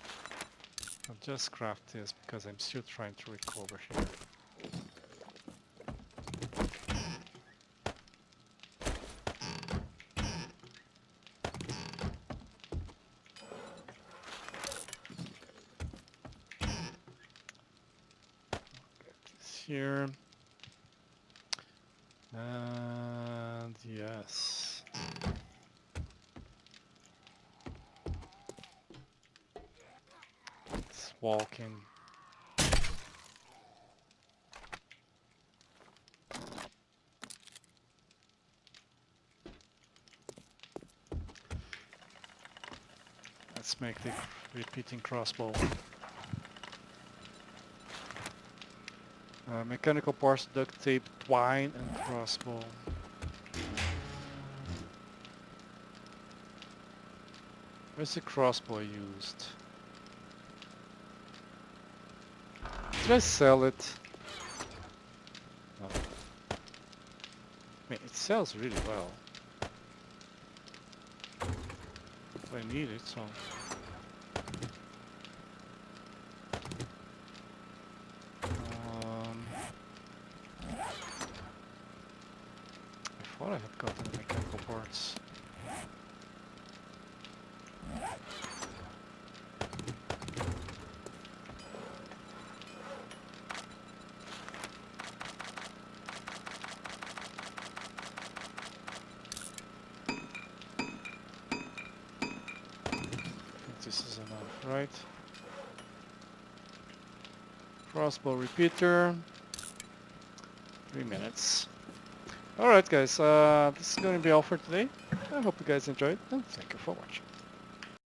I'll just craft this because I'm still trying to recover here. Get this here. And yes. It's walking. Let's make the repeating crossbow. Mechanical parts, duct tape, twine, and crossbow. Where's the crossbow I used? Did I sell it? No. I mean, it sells really well. I need it, so... I thought I had gotten the mechanical parts. I think this is enough, right? Crossbow repeater. 3 minutes. Alright guys, this is going to be all for today. I hope you guys enjoyed and thank you for watching.